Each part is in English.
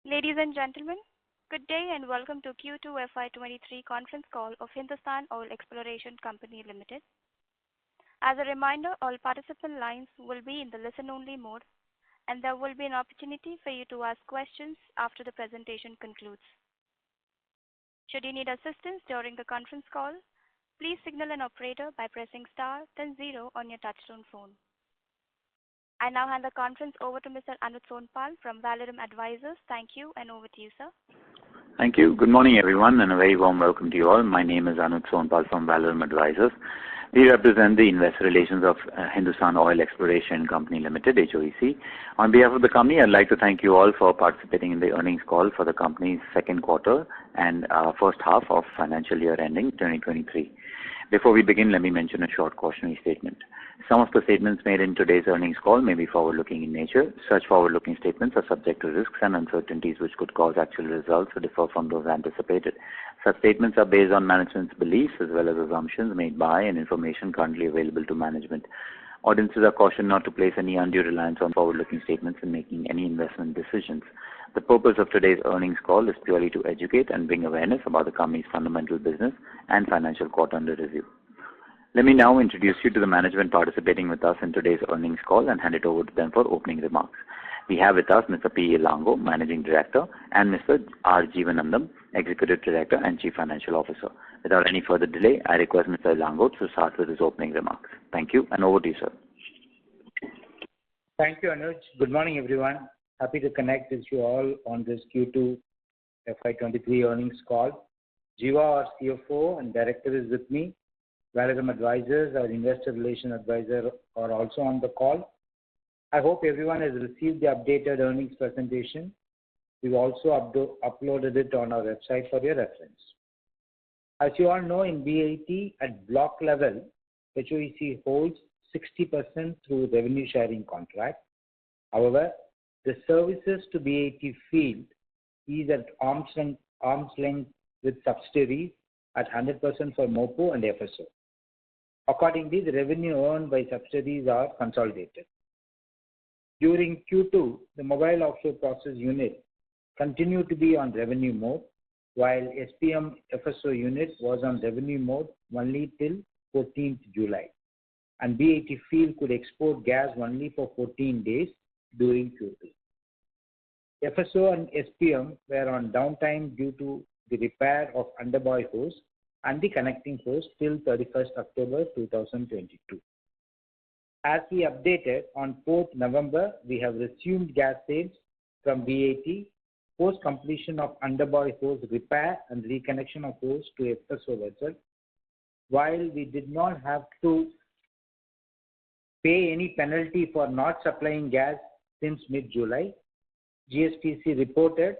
Ladies and gentlemen, good day and welcome to Q2 FY23 conference call of Hindustan Oil Exploration Company Limited. As a reminder, all participant lines will be in the listen-only mode, and there will be an opportunity for you to ask questions after the presentation concludes. Should you need assistance during the conference call, please signal an operator by pressing star then 0 on your touchtone phone. I now hand the conference over to Mr. Anuj Sonpal from Valorem Advisors. Thank you, and over to you, sir. Thank you. Good morning, everyone, and a very warm welcome to you all. My name is Anuj Sonpal from Valorem Advisors. We represent the investor relations of Hindustan Oil Exploration Company Limited, HOEC. On behalf of the company, I'd like to thank you all for participating in the earnings call for the company's second quarter and first half of financial year ending 2023. Before we begin, let me mention a short cautionary statement. Some of the statements made in today's earnings call may be forward-looking in nature. Such forward-looking statements are subject to risks and uncertainties which could cause actual results to differ from those anticipated. Such statements are based on management's beliefs as well as assumptions made by and information currently available to management. Audiences are cautioned not to place any undue reliance on forward-looking statements in making any investment decisions. The purpose of today's earnings call is purely to educate and bring awareness about the company's fundamental business and financial quarter under review. Let me now introduce you to the management participating with us in today's earnings call and hand it over to them for opening remarks. We have with us Mr. P. Lango, Managing Director, and Mr. R. Jeevanandam, Executive Director and Chief Financial Officer. Without any further delay, I request Mr. Lango to start with his opening remarks. Thank you, and over to you, sir. Thank you, Anuj. Good morning, everyone. Happy to connect with you all on this Q2 FY23 earnings call. Jiva, our CFO and Director, is with me. Valorem Advisors, our Investor Relation Advisor, are also on the call. I hope everyone has received the updated earnings presentation. We've also uploaded it on our website for your reference. As you all know, in BAT at block level, HOEC holds 60% through revenue sharing contract. However, the services to BAT field is at arm's length with subsidiaries at 100% for MOPO and FSO. Accordingly, the revenue earned by subsidiaries are consolidated. During Q2, the mobile offshore process unit continued to be on revenue mode, while SPM FSO unit was on revenue mode only till 14th July, and BAT field could export gas only for 14 days during Q2. FSO and SPM were on downtime due to the repair of underbuoy hose and the connecting hose till 31st October 2022. As we updated on 4th November, we have resumed gas sales from BAT post completion of underbuoy hose repair and reconnection of hose to FSO vessel. While we did not have to pay any penalty for not supplying gas since mid-July, GSPC reported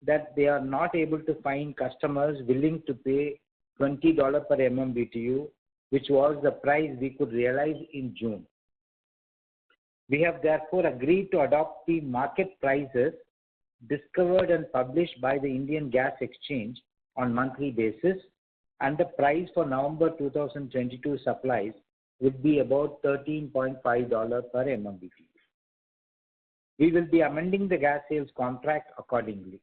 that they are not able to find customers willing to pay $20 per MMBTU, which was the price we could realize in June. We have therefore agreed to adopt the market prices discovered and published by the Indian Gas Exchange on monthly basis, and the price for November 2022 supplies would be about $13.5 per MMBTU. We will be amending the gas sales contract accordingly,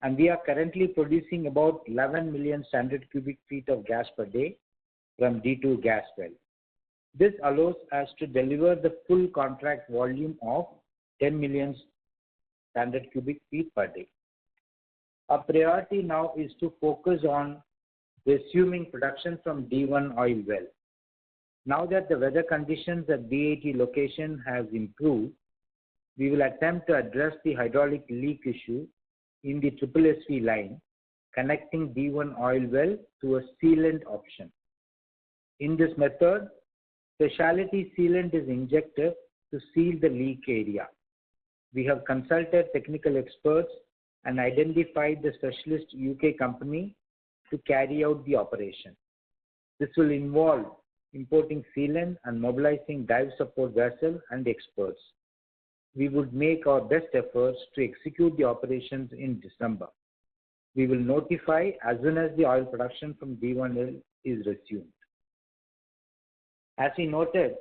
and we are currently producing about 11 million standard cubic feet of gas per day from D2 gas well. This allows us to deliver the full contract volume of 10 million standard cubic feet per day. Our priority now is to focus on resuming production from D1 oil well. Now that the weather conditions at BAT location have improved, we will attempt to address the hydraulic leak issue in the SSSV line connecting D1 oil well to a sealant option. In this method, specialty sealant is injected to seal the leak area. We have consulted technical experts and identified the specialist UK company to carry out the operation. This will involve importing sealant and mobilizing dive support vessel and experts. We would make our best efforts to execute the operations in December. We will notify as soon as the oil production from D1 well is resumed. As we noted,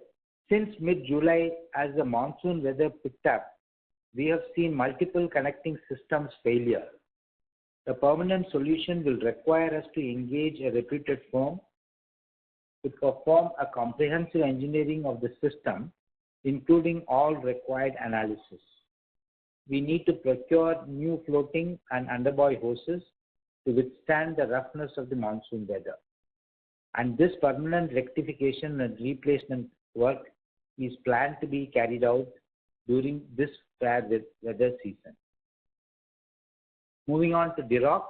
since mid-July, as the monsoon weather picked up, we have seen multiple connecting systems failure. The permanent solution will require us to engage a reputed firm to perform a comprehensive engineering of the system, including all required analysis. We need to procure new floating and underbuoy hoses to withstand the roughness of the monsoon weather. And this permanent rectification and replacement work is planned to be carried out during this fair weather season. Moving on to DROC.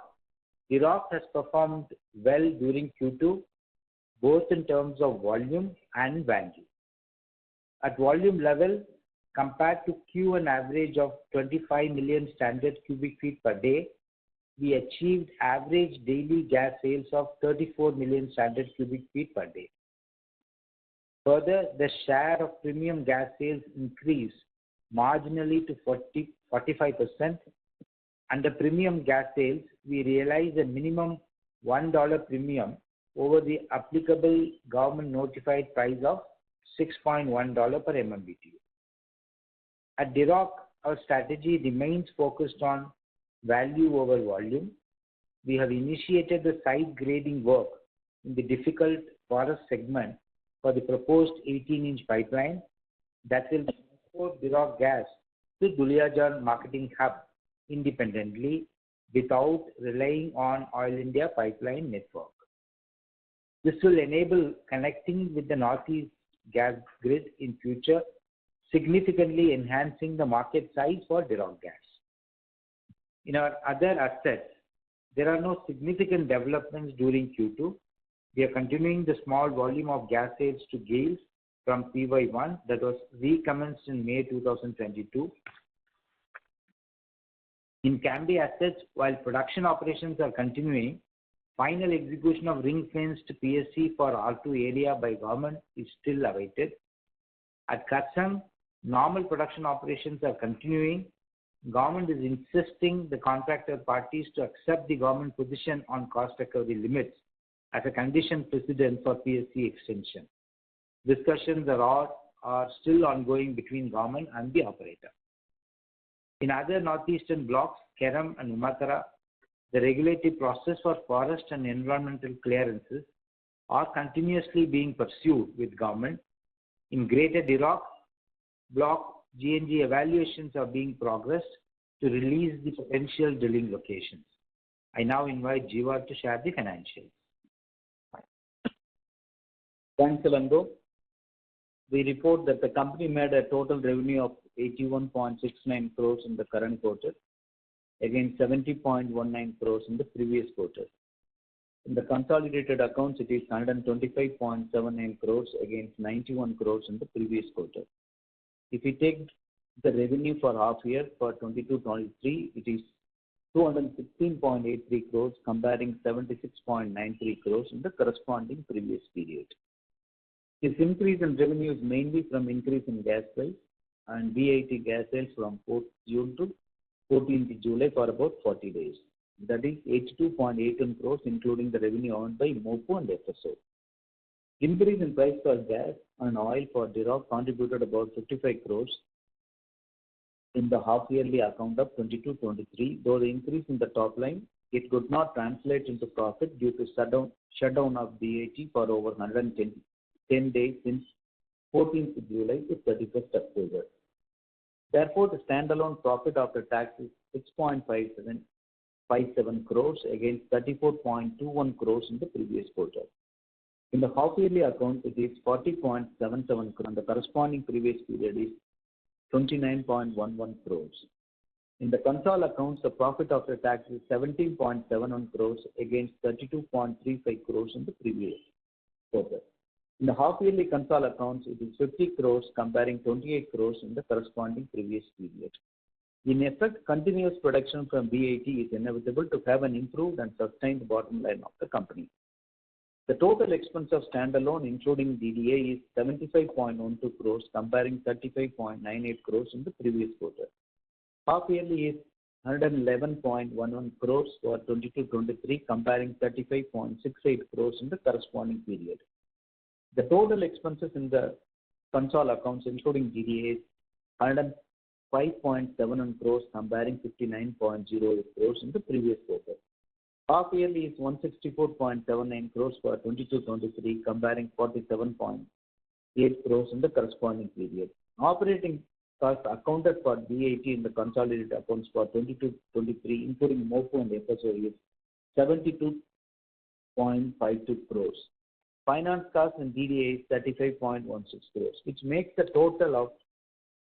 DROC has performed well during Q2, both in terms of volume and value. At volume level, compared to Q1 average of 25 million standard cubic feet per day, we achieved average daily gas sales of 34 million standard cubic feet per day. Further, the share of premium gas sales increased marginally to 45%. Under premium gas sales, we realized a minimum $1 premium over the applicable government notified price of $6.1 per MMBTU. At DROC, our strategy remains focused on value over volume. We have initiated the site grading work in the difficult forest segment for the proposed 18-inch pipeline that will transport DROC gas to Duliajan marketing hub independently without relying on Oil India pipeline network. This will enable connecting with the Northeast gas grid in future, significantly enhancing the market size for DROC gas. In our other assets, there are no significant developments during Q2. We are continuing the small volume of gas sales to GAIL from FY23 that was recommenced in May 2022. In Cambi assets, while production operations are continuing, final execution of ring-fenced PSC for R2 area by government is still awaited. At Katsam, normal production operations are continuing. Government is insisting the contractor parties to accept the government position on cost recovery limits as a condition precedent for PSC extension. Discussions are still ongoing between government and the operator. In other northeastern blocks, Kerem and Umatara, the regulatory process for forest and environmental clearances are continuously being pursued with government. In Greater DROC block, GNG evaluations are being progressed to release the potential drilling locations. I now invite Jiva to share the financials. Thanks, Elango. We report that the company made a total revenue of 81.69 crores in the current quarter, against 70.19 crores in the previous quarter. In the consolidated accounts, it is 125.79 crores against 91 crores in the previous quarter. If we take the revenue for half year for 22-23, it is 216.83 crores comparing 76.93 crores in the corresponding previous period. This increase in revenue is mainly from increase in gas price and VAT gas sales from 4th June to 14th July for about 40 days. That is 82.81 crores including the revenue earned by MOPO and FSO. Increase in price for gas and oil for DROC contributed about 55 crores in the half-yearly account of 22-23. Though the increase in the top line, it could not translate into profit due to shutdown of BAT for over 110 days since 14th July to 31st October. Therefore, the standalone profit after tax is 6.57 crores against 34.21 crores in the previous quarter. In the half-yearly account, it is 40.77 crores and the corresponding previous period is 29.11 crores. In the Concall accounts, the profit after tax is 17.71 crores against 32.35 crores in the previous quarter. In the half-yearly Concall accounts, it is 50 crores comparing 28 crores in the corresponding previous period. In effect, continuous production from BAT is inevitable to have an improved and sustained bottom line of the company. The total expense of standalone, including DDA, is 75.12 crores comparing 35.98 crores in the previous quarter. Half-yearly is 111.11 crores for 22-23 comparing 35.68 crores in the corresponding period. The total expenses in the Concall accounts, including DDA, is 5.71 crores comparing 59.08 crores in the previous quarter. Half yearly is 164.79 crores for 22-23 comparing 47.8 crores in the corresponding period. Operating costs accounted for BAT in the consolidated accounts for 22-23 including MOPU and FSO is 72.52 crores. Finance costs and DDA is 35.16 crores, which makes the total of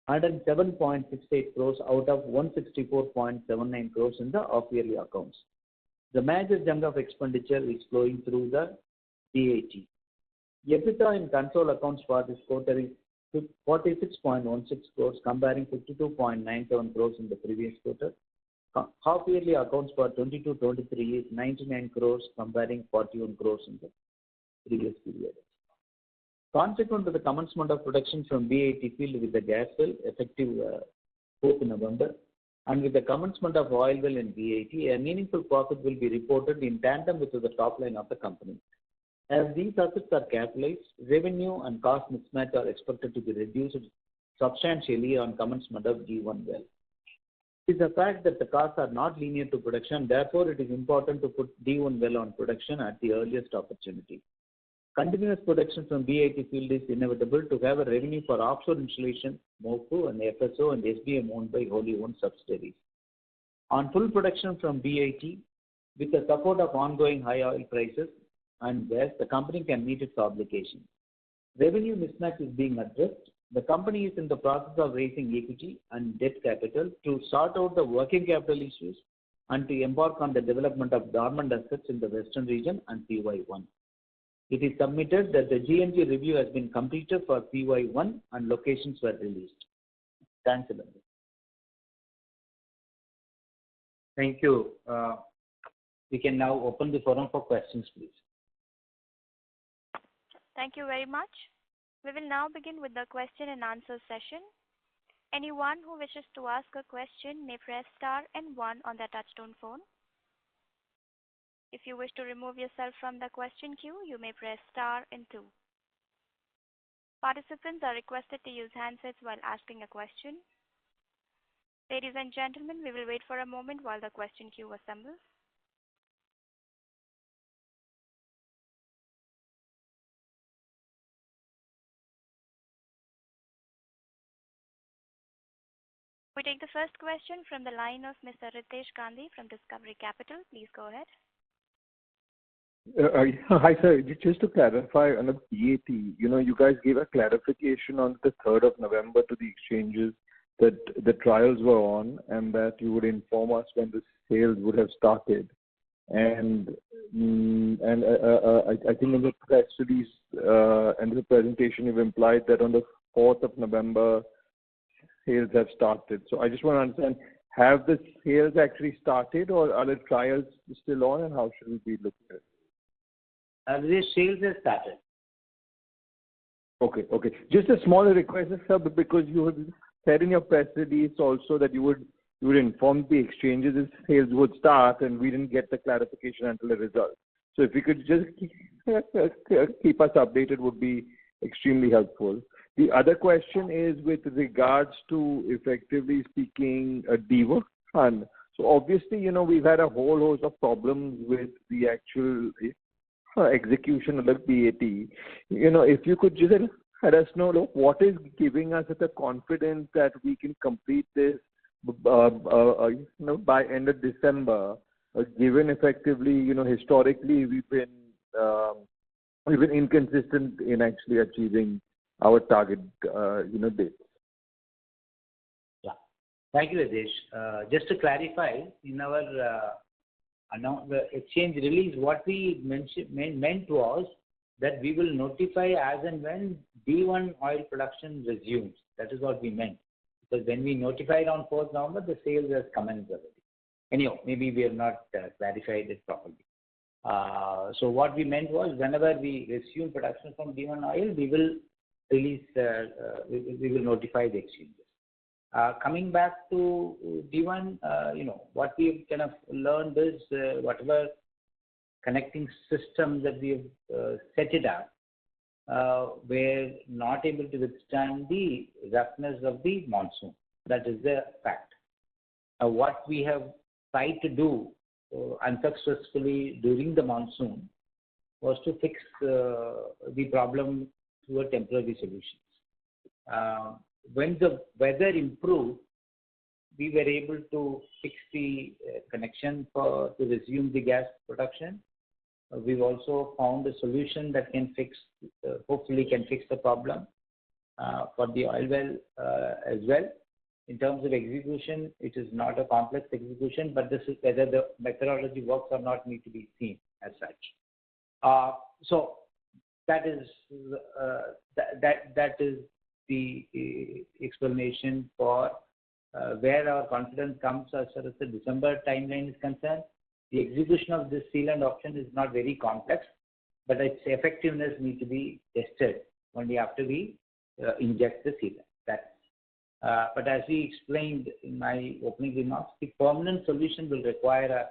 107.68 crores out of 164.79 crores in the half-yearly accounts. The major chunk of expenditure is flowing through the BAT. EBITDA in console accounts for this quarter is 46.16 crores comparing 52.97 crores in the previous quarter. Half-yearly accounts for 22-23 is 99 crores comparing 41 crores in the previous period. Consequent to the commencement of production from BAT field with the gas well effective 4th November and with the commencement of oil well in BAT, a meaningful profit will be reported in tandem with the top line of the company. As these assets are capitalized, revenue and cost mismatch are expected to be reduced substantially on commencement of D1 well. It is a fact that the costs are not linear to production, therefore it is important to put D1 well on production at the earliest opportunity. Continuous production from BAT field is inevitable to have a revenue for offshore installation, MOPU and FSO and SBM owned by wholly owned subsidiaries. On full production from BAT, with the support of ongoing high oil prices and gas, the company can meet its obligations. Revenue mismatch is being addressed. The company is in the process of raising equity and debt capital to sort out the working capital issues and to embark on the development of dormant assets in the western region and PY1. It is submitted that the GNG review has been completed for PY1 and locations were released. Thanks, Abhinandan. Thank you. We can now open the forum for questions, please. Thank you very much. We will now begin with the question and answer session. Anyone who wishes to ask a question may press star and 1 on their touchtone phone. If you wish to remove yourself from the question queue, you may press star and 2. Participants are requested to use handsets while asking a question. Ladies and gentlemen, we will wait for a moment while the question queue assembles. We take the first question from the line of Mr. Ritesh Gandhi from Discovery Capital. Please go ahead. Hi, sir. Just to clarify on the BAT, you guys gave a clarification on the 3rd of November to the exchanges that the trials were on and that you would inform us when the sales would have started. And I think in the press release and the presentation you've implied that on the 4th of November sales have started. So I just want to understand, have the sales actually started or are the trials still on and how should we be looking at it? The sales have started. Okay. Just a small request, sir, because you had said in your press release also that you would inform the exchanges if sales would start, and we didn't get the clarification until the result. So if you could just keep us updated, would be extremely helpful. The other question is with regards to, effectively speaking, a D1. So obviously, we've had a whole host of problems with the actual execution of the BAT. If you could just let us know, what is giving us the confidence that we can complete this by end of December, given effectively, historically we've been inconsistent in actually achieving our target, dates. Yeah. Thank you, Rajesh. Just to clarify, in our the exchange release, what we meant was that we will notify as and when D1 oil production resumes. That is what we meant. Because when we notified on 4th November, the sales has commenced already. Anyhow, maybe we have not clarified it properly. So what we meant was whenever we resume production from D1 oil, we will release, we will notify the exchanges. Coming back to D1, what we've kind of learned is whatever connecting systems that we have set it up were not able to withstand the roughness of the monsoon. That is the fact. What we have tried to do unsuccessfully during the monsoon was to fix the problem through a temporary solutions. When the weather improved, we were able to fix the connection to resume the gas production. We've also found a solution that can hopefully can fix the problem for the oil well as well. In terms of execution, it is not a complex execution, but this is whether the methodology works or not need to be seen as such. So that is the explanation for where our confidence comes as far as the December timeline is concerned. The execution of this sealant option is not very complex, but its effectiveness needs to be tested only after we inject the sealant. But as we explained in my opening remarks, the permanent solution will require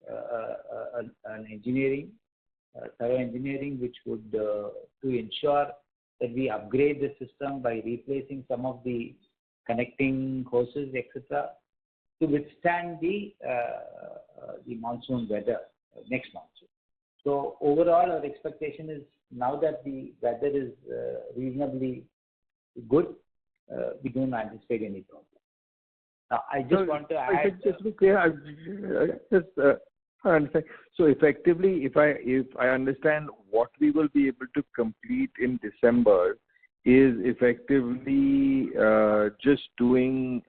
an engineering, thorough engineering, which would to ensure that we upgrade the system by replacing some of the connecting hoses, etc., to withstand the monsoon weather next monsoon. So overall, our expectation is now that the weather is reasonably good, we don't anticipate any problem. Now, I just want to add. Just to be clear, I understand. So effectively, if I understand, what we will be able to complete in December is effectively just doing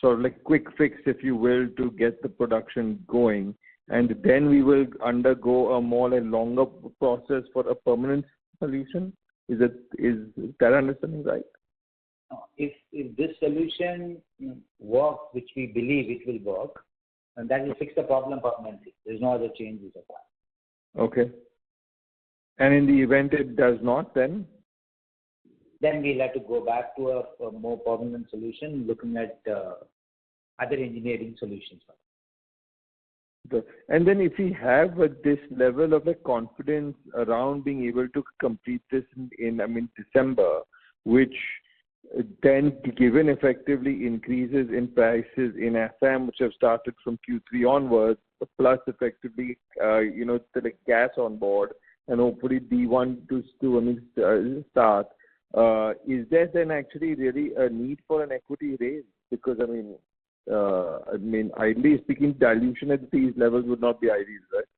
sort of like quick fix, if you will, to get the production going, and then we will undergo a more and longer process for a permanent solution. Is that understanding right? If this solution works, which we believe it will work, and that will fix the problem permanently. There's no other changes of that. Okay. And in the event it does not, then we'll have to go back to a more permanent solution, looking at other engineering solutions. And then if we have this level of confidence around being able to complete this in December, which then given effectively increases in prices in Assam, which have started from Q3 onwards, plus effectively, the gas on board, and hopefully D1 to start, is there then actually really a need for an equity raise? Because ideally speaking, dilution at these levels would not be ideal, right?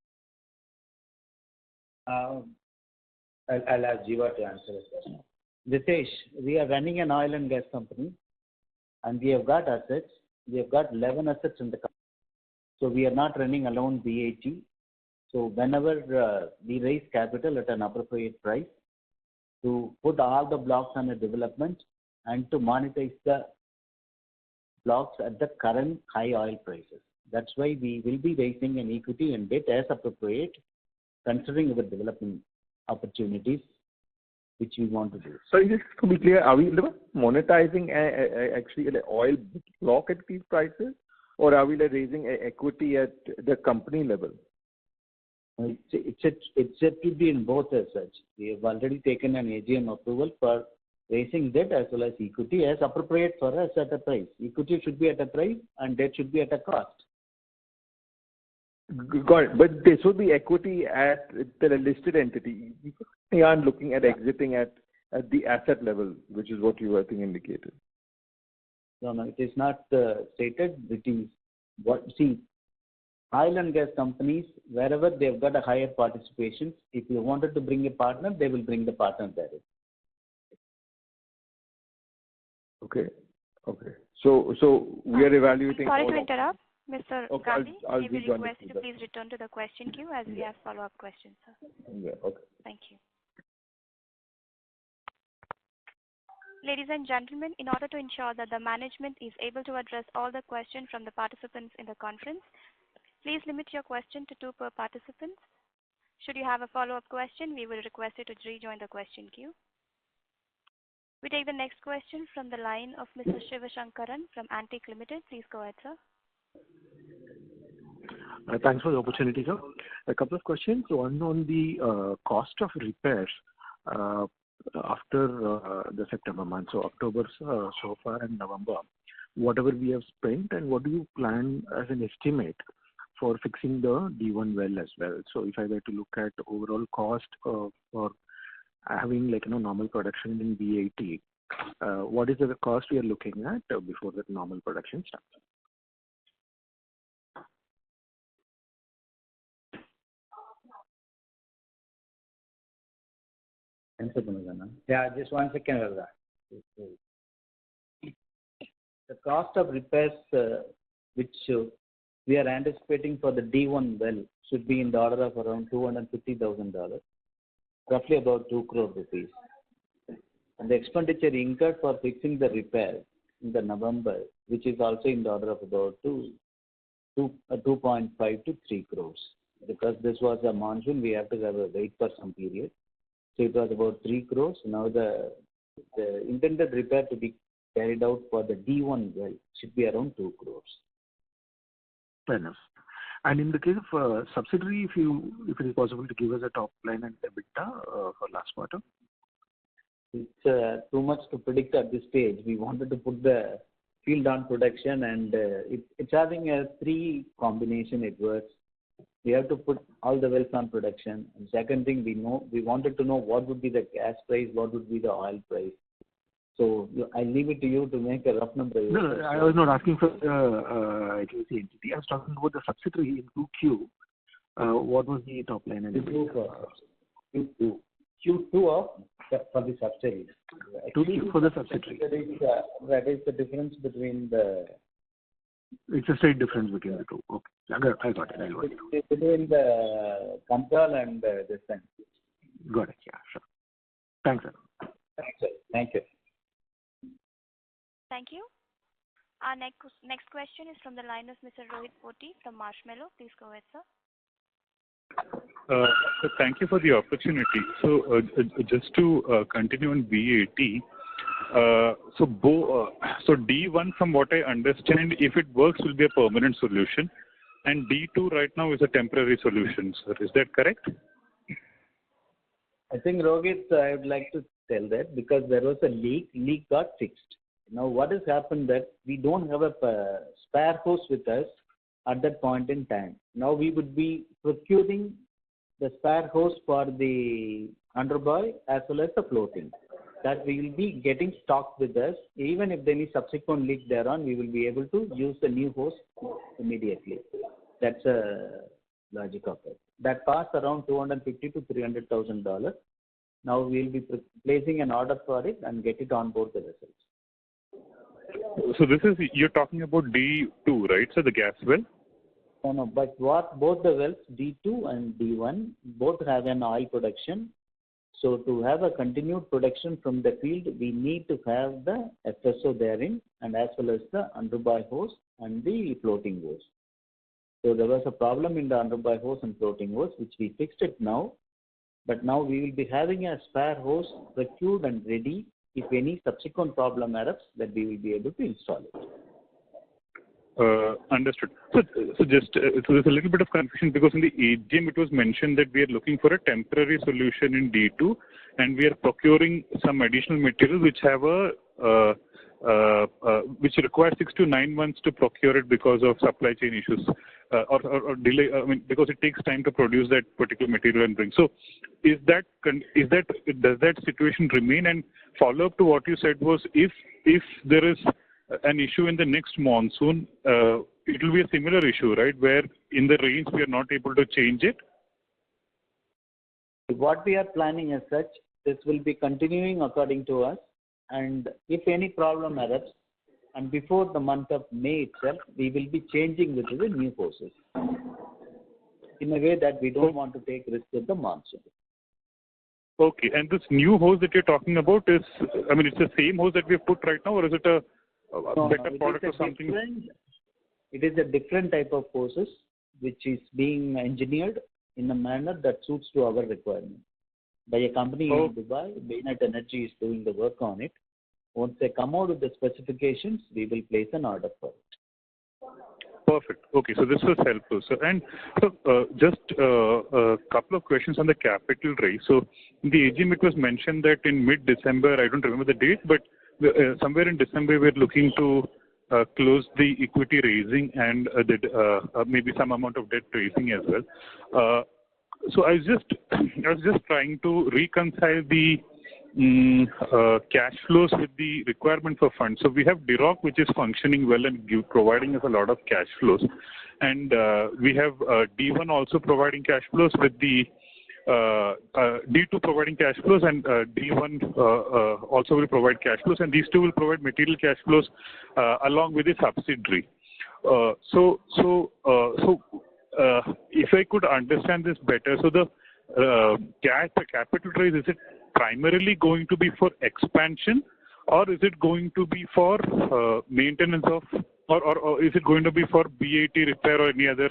I'll ask Jiva to answer this question. Ritesh, we are running an oil and gas company, and we have got assets. We have got 11 assets in the company. So we are not running alone BAT. So whenever we raise capital at an appropriate price to put all the blocks under development and to monetize the blocks at the current high oil prices. That's why we will be raising an equity and debt as appropriate, considering our development opportunities, which we want to do. So just to be clear, are we monetizing actually an oil block at these prices, or are we raising equity at the company level? It's set to be in both as such. We have already taken an AGM approval for raising debt as well as equity as appropriate for us at a price. Equity should be at a price and debt should be at a cost. Got it. But this would be equity at the listed entity. We aren't looking at exiting at the asset level, which is what you, I think, indicated. No, it is not stated. It is what, see, oil and gas companies, wherever they've got a higher participation, if you wanted to bring a partner, they will bring the partner there. Okay. So we are evaluating. Sorry to interrupt, Mr. Gandhi. I'll we request you to please return to the question queue as we have follow-up questions, sir. Yeah, okay. Thank you. Ladies and gentlemen, in order to ensure that the management is able to address all the questions from the participants in the conference, please limit your question to 2 per participant. Should you have a follow-up question, we will request you to rejoin the question queue. We take the next question from the line of Mr. Shivashankaran from Antique Limited. Please go ahead, sir. Thanks for the opportunity, sir. A couple of questions. One on the cost of repairs after the September month, so October so far and November. whatever we have spent, and what do you plan as an estimate for fixing the D1 well as well? So if I were to look at overall cost for having normal production in B80, what is the cost we are looking at before the normal production starts? Yeah, just 1 second, Varda. The cost of repairs which we are anticipating for the D1 well should be in the order of around $250,000, roughly about 2 crore rupees. And the expenditure incurred for fixing the repair in the November, which is also in the order of about 2.5 to 3 crores. Because this was a monsoon, we have to have a wait for some period. So it was about 3 crores. Now the intended repair to be carried out for the D1 well should be around 2 crores. Fair enough. And in the case of subsidiary, if it is possible to give us a top line and EBITDA for last quarter? It's too much to predict at this stage. We wanted to put the field on production, and it's having a 3 combination. It works. We have to put all the wells on production. And second thing, we wanted to know what would be the gas price, what would be the oil price. So I leave it to you to make a rough number. No, I was not asking for the entity. I was talking about the subsidiary in 2Q. What was the top line? And Q2 for the subsidiary. 2Q for the subsidiary. That is the difference between the... It's a straight difference between the two. Okay. I got it. Between the Concall and this thing. Got it. Yeah, sure. Thanks, sir. Thanks, sir. Thank you. Thank you. Our next question is from the line of Mr. Rohit Poti from Marshmallow. Please go ahead, sir. So thank you for the opportunity. So just to continue on B80, so D1, from what I understand, if it works, will be a permanent solution, and D2 right now is a temporary solution, sir. Is that correct? I think, Rohit, I would like to tell that because there was a leak got fixed. Now, what has happened that we don't have a spare hose with us at that point in time. Now, we would be procuring the spare hose for the underbuoy as well as the floating. That we will be getting stocked with us. Even if there is subsequent leak thereon, we will be able to use the new hose immediately. That's a logic of it. That costs around $250,000 to $300,000. Now we will be placing an order for it and get it on board the vessels. So you're talking about D2, right? So the gas well? No, but both the wells, D2 and D1, both have an oil production. So to have a continued production from the field, we need to have the FSO therein, and as well as the underbuoy hose and the floating hose. So there was a problem in the underbuoy hose and floating hose, which we fixed it now. But now we will be having a spare hose procured and ready. If any subsequent problem erupts, that we will be able to install it. Understood. So there's a little bit of confusion because in the AGM it was mentioned that we are looking for a temporary solution in D2, and we are procuring some additional material which have which requires 6 to 9 months to procure it because of supply chain issues or delay. I mean, because it takes time to produce that particular material and bring. So, does that situation remain? And follow up to what you said was, if there is an issue in the next monsoon, it will be a similar issue, right? Where in the rains we are not able to change it. What we are planning as such, this will be continuing according to us. And if any problem erupts, and before the month of May itself, we will be changing with the new hoses in a way that we don't want to take risk with the monsoon. Okay, and this new hose that you're talking about is, I mean, it's the same hose that we have put right now, or is it a better product or something? It is a different type of hoses which is being engineered in a manner that suits to our requirement by a company in Dubai. Baynet Energy is doing the work on it. Once they come out with the specifications, we will place an order for it. Perfect. Okay, so this was helpful. So just a couple of questions on the capital raise. So in the AGM, it was mentioned that in mid-December, I don't remember the date, but somewhere in December, we're looking to closed the equity raising and did maybe some amount of debt raising as well. So I was just trying to reconcile the cash flows with the requirement for funds. So we have DROC, which is functioning well and providing us a lot of cash flows, and we have D1 also providing cash flows with the D2 providing cash flows, and D1 also will provide cash flows, and these two will provide material cash flows along with the subsidiary. If I could understand this better, so the capital raise, is it primarily going to be for expansion, or is it going to be for maintenance of, or is it going to be for BAT repair or any other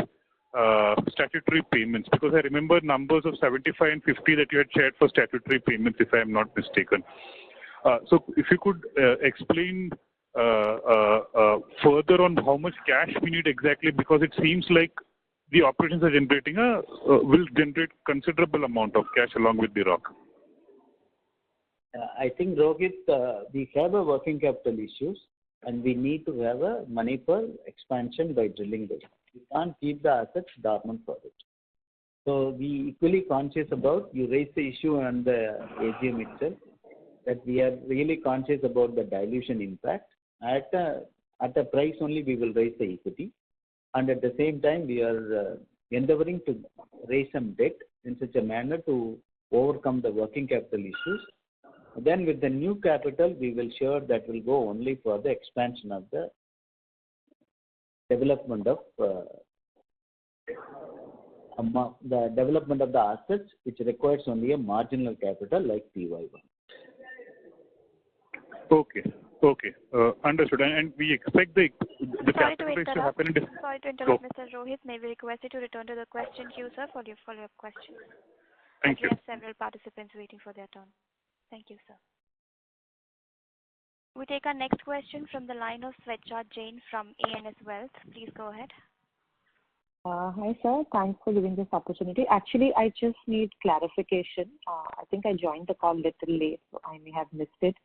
statutory payments? Because I remember numbers of 75 and 50 that you had shared for statutory payments, if I am not mistaken. So if you could explain further on how much cash we need exactly, because it seems like the operations are generating will generate considerable amount of cash along with the rock. I think, Rohit, we have a working capital issues, and we need to have a money for expansion by drilling this. We can't keep the assets dormant for it. So we equally conscious about, you raise the issue on the AGM itself, that we are really conscious about the dilution impact. At a price only we will raise the equity, and at the same time we are endeavoring to raise some debt in such a manner to overcome the working capital issues. Then with the new capital, we will sure that will go only for the expansion of the development of the assets, which requires only a marginal capital like PY1. Okay. Understood. And we expect the capital raise to happen. Sorry to interrupt, Mr. Rohit. May we request you to return to the question queue, sir, for your follow-up question? Thank you. We have several participants waiting for their turn. Thank you, sir. We take our next question from the line of Swetcha Jain from ANS Wealth. Please go ahead. Hi, sir. Thanks for giving this opportunity. Actually, I just need clarification. I think I joined the call a little late, so I may have missed it.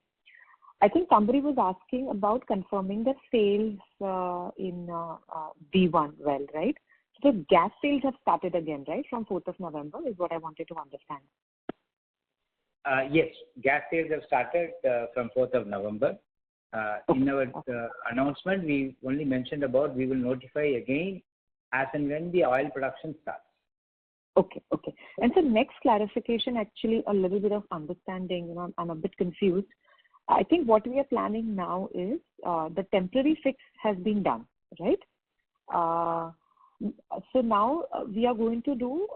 I think somebody was asking about confirming the sales in D1 well, right? So the gas sales have started again, right, from 4th of November is what I wanted to understand. Yes, gas sales have started from 4th of November. In our announcement, we only mentioned about we will notify again as and when the oil production starts. Okay. And so next clarification, actually a little bit of understanding, I'm a bit confused. I think what we are planning now is the temporary fix has been done, right? So now we are going to do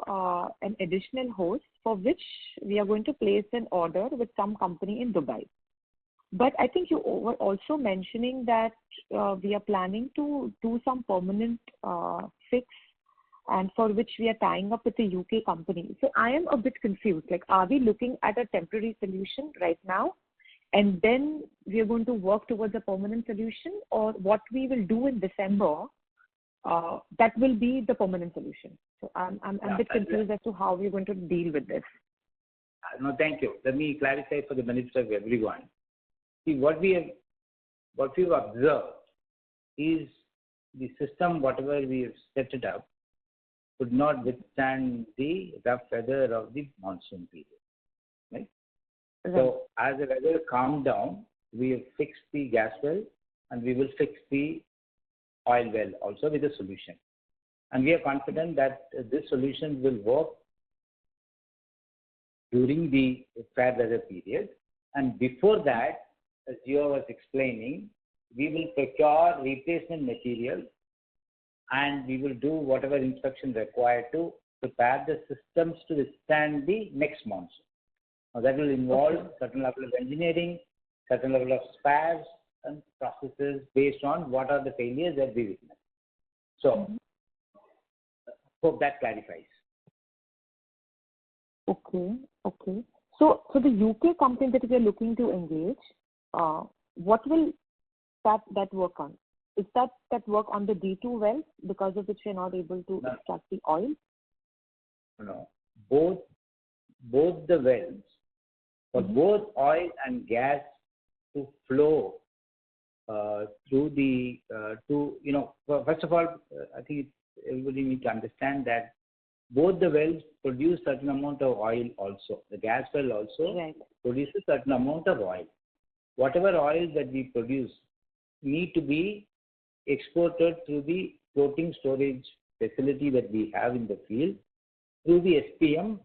an additional hose for which we are going to place an order with some company in Dubai. But I think you were also mentioning that we are planning to do some permanent fix, and for which we are tying up with a UK company. So I am a bit confused. Like, are we looking at a temporary solution right now, and then we are going to work towards a permanent solution, or what we will do in December, that will be the permanent solution? So I'm a bit confused as to how we're going to deal with this. No, thank you. Let me clarify for the benefit of everyone. See, what we've observed is the system, whatever we have set it up, could not withstand the rough weather of the monsoon period, right? So as the weather calmed down, we have fixed the gas well, and we will fix the oil well also with a solution. And we are confident that this solution will work during the fair weather period. And before that, as Gio was explaining, we will procure replacement material, and we will do whatever inspection required to prepare the systems to withstand the next monsoon. Now, that will involve certain level of engineering, certain level of spares and processes based on what are the failures that we witness. So, hope that clarifies. Okay. So the UK company that we are looking to engage, what will that work on? Is that work on the D2 well, because of which we are not able to extract the oil? No, both the wells, for both oil and gas to flow through the first of all, I think everybody needs to understand that both the wells produce certain amount of oil also. The gas well also produces certain amount of oil. Whatever oil that we produce need to be exported through the floating storage facility that we have in the field through the SPM,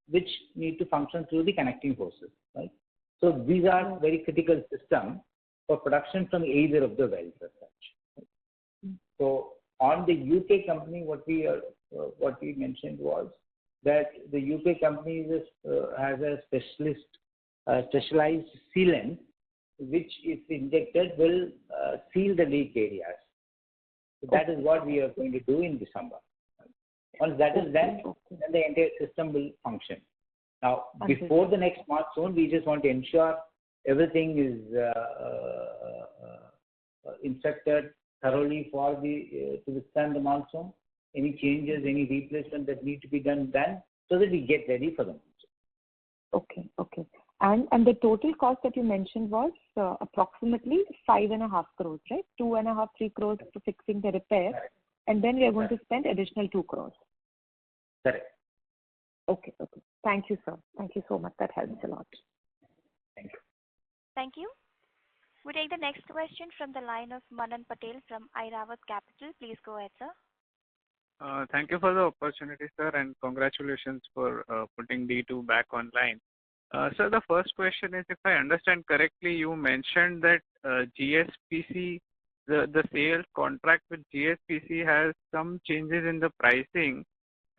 which need to function through the connecting hoses. Right? So these are very critical systems for production from either of the wells as such. So on the UK company, what we mentioned was that the UK company has a specialized sealant which, if injected, will seal the leak areas. So that is what we are going to do in December. Once that is done, then the entire system will function. Now, before the next monsoon, we just want to ensure everything is inspected thoroughly to withstand the monsoon. Any changes, any replacement that need to be done, so that we get ready for the monsoon. Okay. And the total cost that you mentioned was approximately 5.5 crores, right? 2.5, 3 crores for fixing the repair, and then we are going to spend additional 2 crores. Correct. Okay. Thank you, sir. Thank you so much. That helps a lot. Thank you. Thank you. We take the next question from the line of Manan Patel from Airavat Capital. Please go ahead, sir. Thank you for the opportunity, sir, and congratulations for putting D2 back online. Sir, the first question is, if I understand correctly, you mentioned that GSPC, the sales contract with GSPC has some changes in the pricing,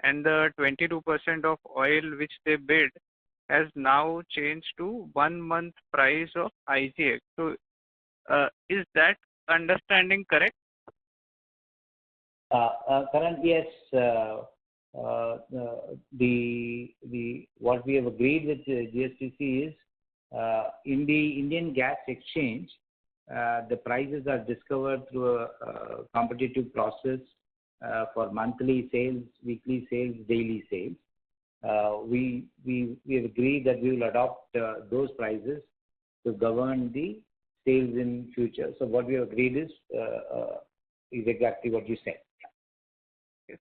and the 22% of oil which they bid has now changed to 1 month price of IGX. So, is that understanding correct? Karan, yes. What we have agreed with GSTC is in the Indian Gas Exchange, the prices are discovered through a competitive process for monthly sales, weekly sales, daily sales. We have agreed that we will adopt those prices to govern the sales in future. So what we have agreed is exactly what you said.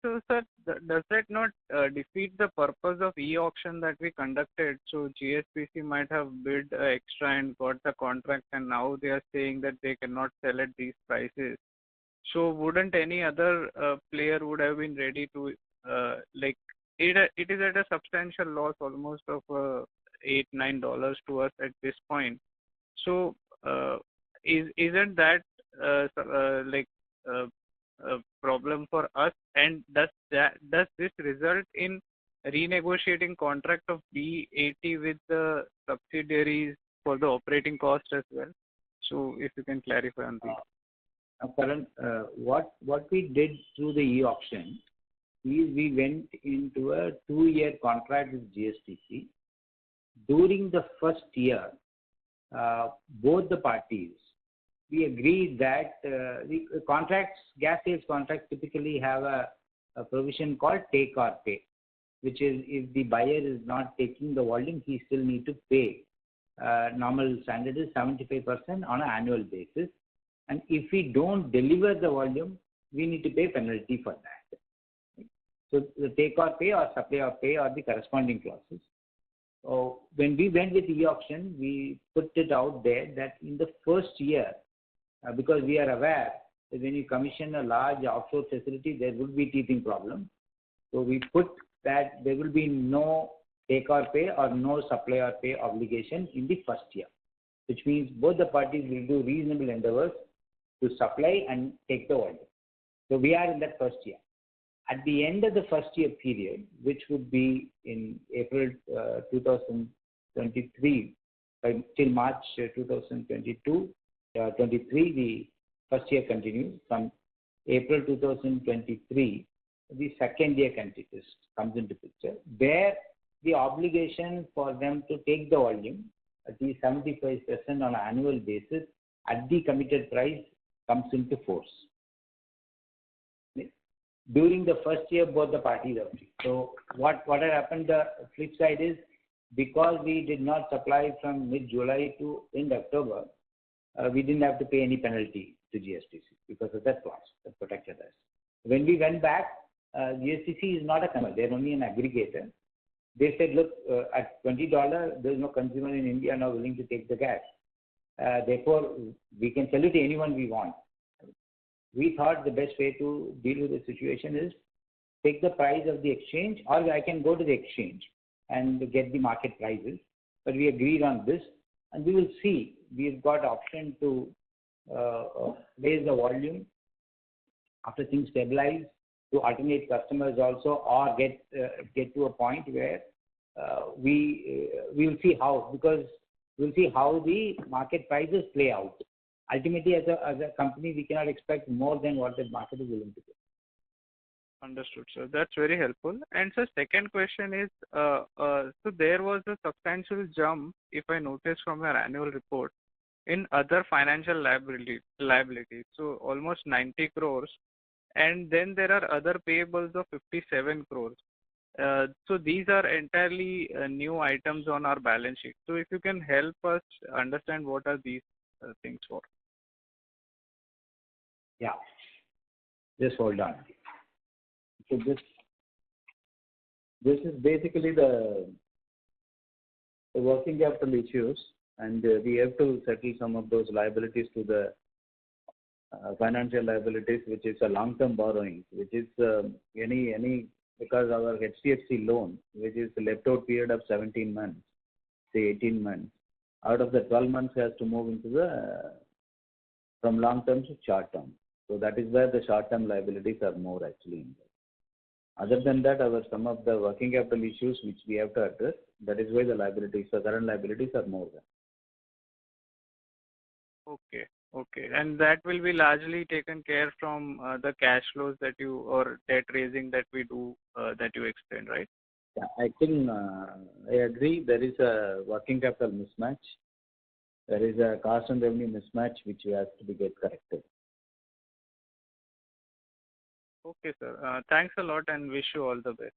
So, sir, does that not defeat the purpose of e-auction that we conducted? So, GSPC might have bid extra and got the contract, and now they are saying that they cannot sell at these prices. So, wouldn't any other player would have been ready to it is at a substantial loss, almost of $8-9 to us at this point. So, isn't that a problem for us, and does this result in renegotiating contract of B80 with the subsidiaries for the operating cost as well? So if you can clarify on this. Karan, what we did through the e-auction is we went into a 2-year contract with GSTC. During the first year, both the parties, we agreed that the contracts, gas sales contracts, typically have a provision called take or pay, which is if the buyer is not taking the volume, he still need to pay. Normal standard is 75% on an annual basis. And if we don't deliver the volume, we need to pay penalty for that. So the take or pay or supply or pay are the corresponding clauses. So when we went with e-auction, we put it out there that in the first year, because we are aware that when you commission a large offshore facility, there will be teething problems. So we put that there will be no take or pay or no supply or pay obligation in the first year, which means both the parties will do reasonable endeavors to supply and take the volume. So we are in that first year. At the end of the first year period, which would be in April 2023, till March 2023, the first year continues. From April 2023, the second year comes into picture, where the obligation for them to take the volume at least 75% on an annual basis at the committed price comes into force. During the first year, both the parties are free. So what had happened, the flip side is, because we did not supply from mid-July to end October, we didn't have to pay any penalty to GSTC because of that clause that protected us. When we went back, GSTC is not a consumer; they're only an aggregator. They said, look, at $20, there's no consumer in India now willing to take the gas. Therefore, we can sell it to anyone we want. We thought the best way to deal with the situation is take the price of the exchange, or I can go to the exchange and get the market prices. But we agreed on this, and we will see. We've got option to raise the volume after things stabilize, to alternate customers also, or get to a point where we will see how, because we'll see how the market prices play out. Ultimately, as a company, we cannot expect more than what the market is willing to pay. Understood, sir. That's very helpful. And sir, second question is, so there was a substantial jump, if I notice from your annual report, in other financial liabilities. So almost 90 crores. And then there are other payables of 57 crores. So these are entirely new items on our balance sheet. So if you can help us understand what are these things for. Yeah. Just hold on. So this is basically the working capital issues, and we have to settle some of those liabilities to the financial liabilities, which is a long-term borrowing, which is because our HDFC loan, which is the left-out period of 17 months, say 18 months, out of the 12 months has to move into from long-term to short-term. So that is where the short-term liabilities are more actually in there. Other than that, some of the working capital issues which we have to address, that is why the liabilities, the current liabilities are more than. Okay. Okay. And that will be largely taken care from the cash flows that you, or debt raising that we do, that you explained, right? Yeah, I think I agree. There is a working capital mismatch. There is a cost and revenue mismatch which has to be get corrected. Okay, sir. Thanks a lot and wish you all the best.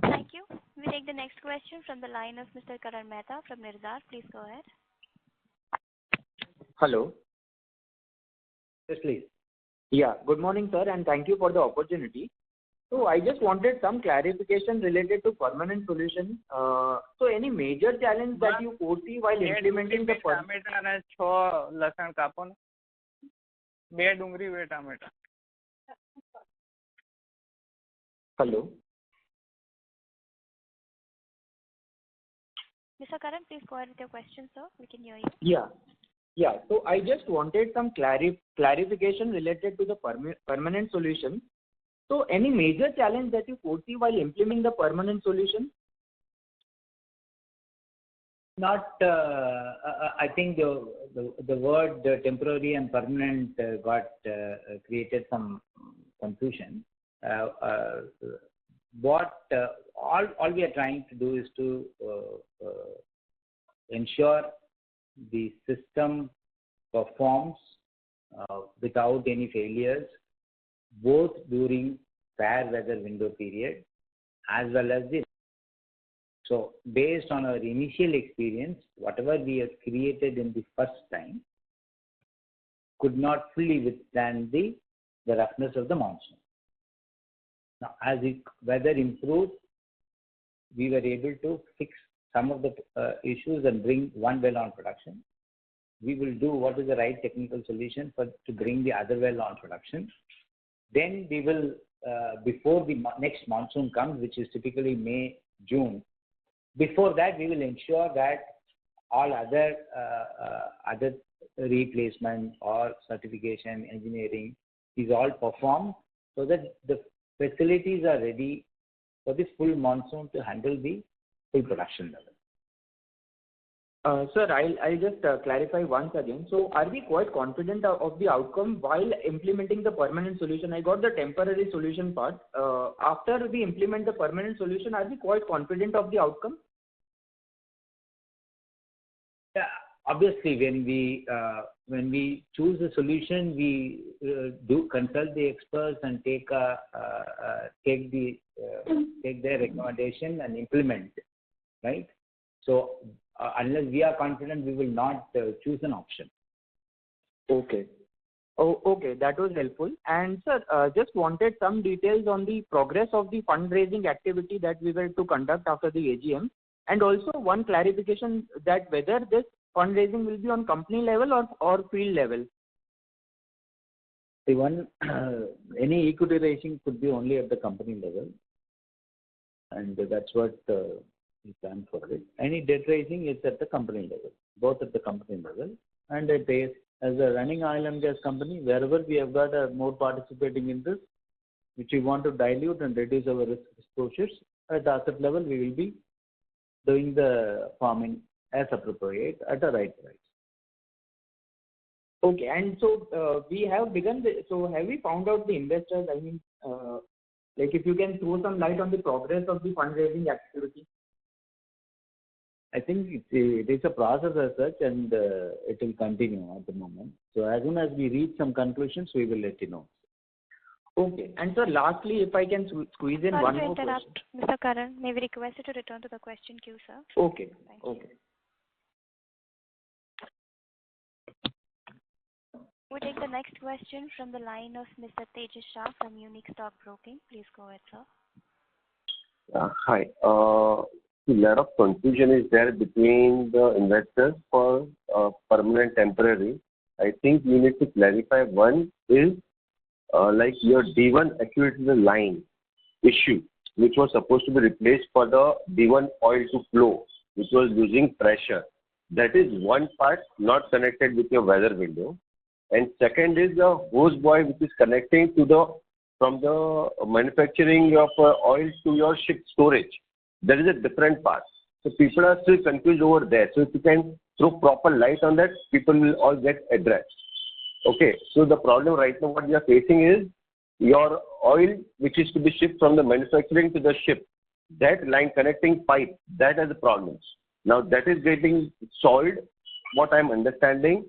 Thank you. We take the next question from the line of Mr. Karan Mehta from Nirzar. Please go ahead. Hello. Yes, please. Yeah. Good morning, sir, and thank you for the opportunity. So I just wanted some clarification related to permanent solution. So any major challenge that you foresee while implementing the Hello. Mr. Karan, please go ahead with your question, sir. We can hear you. Yeah. Yeah. So I just wanted some clarification related to the permanent solution. So any major challenge that you foresee while implementing the permanent solution? Not, I think the word temporary and permanent got created some confusion. What all we are trying to do is to ensure the system performs without any failures, both during fair weather window period as well as the. So based on our initial experience, whatever we have created in the first time could not fully withstand the roughness of the monsoon. Now, as the weather improved, we were able to fix some of the issues and bring one well on production. We will do what is the right technical solution to bring the other well on production. Then we will, before the next monsoon comes, which is typically May, June, before that we will ensure that all other replacement or certification, engineering is all performed so that the facilities are ready for this full monsoon to handle the full production level. Sir, I'll just clarify once again. So are we quite confident of the outcome while implementing the permanent solution? I got the temporary solution part. After we implement the permanent solution, are we quite confident of the outcome? Yeah, obviously, when we choose a solution, we do consult the experts and take their recommendation and implement, right? So unless we are confident, we will not choose an option. Okay. Oh, okay. That was helpful. And sir, just wanted some details on the progress of the fundraising activity that we were to conduct after the AGM. And also one clarification that whether this fundraising will be on company level or field level. Any equity raising could be only at the company level, and that's what we plan for it. Any debt raising is at the company level, both at the company level and at the, as a running oil and gas company, wherever we have got more participating in this, which we want to dilute and reduce our risk exposures, at the asset level we will be doing the farming as appropriate at the right price. Okay, and so we have begun. So have we found out the investors? I mean, like if you can throw some light on the progress of the fundraising activity. I think it is a process as such, and it will continue at the moment. So as soon as we reach some conclusions, we will let you know. Okay, and sir, lastly, if I can squeeze in one more question. Mr. Karan, may we request you to return to the question queue, sir? Okay. Thank you. Okay. We take the next question from the line of Mr. Tejas Shah from Unique Stock Broking. Please go ahead, sir. Hi. A lot of confusion is there between the investors for permanent temporary. I think you need to clarify. One is like your D1 accumulated line issue, which was supposed to be replaced for the D1 oil to flow, which was losing pressure. That is one part not connected with your weather window. And second is the hose buoy, which is connecting to the from the manufacturing of oil to your ship storage. That is a different part. So people are still confused over there. So if you can throw proper light on that, people will all get addressed. Okay. So the problem right now what we are facing is your oil, which is to be shipped from the manufacturing to the ship, that line connecting pipe, that has a problem. Now that is getting solved, what I am understanding,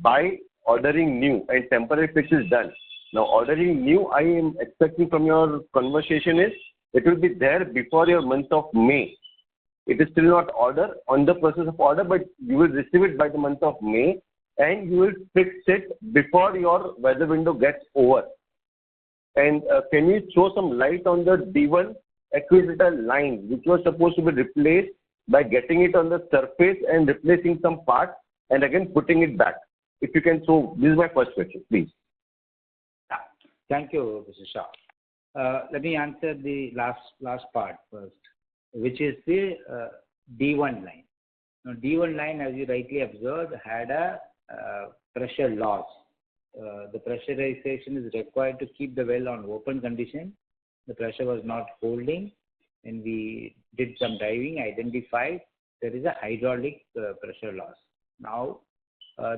by ordering new and temporary fix is done. Now ordering new, I am expecting from your conversation is it will be there before your month of May. It is still not on the process of order, but you will receive it by the month of May and you will fix it before your weather window gets over. And can you throw some light on the D1 acquisitor line, which was supposed to be replaced by getting it on the surface and replacing some parts and again putting it back? If you can throw, this is my first question, please. Thank you, Mr. Shah. Let me answer the last part first, which is the D1 line. Now, D1 line, as you rightly observed, had a pressure loss. The pressurization is required to keep the well on open condition. The pressure was not holding, and we did some diving, identified there is a hydraulic pressure loss. Now,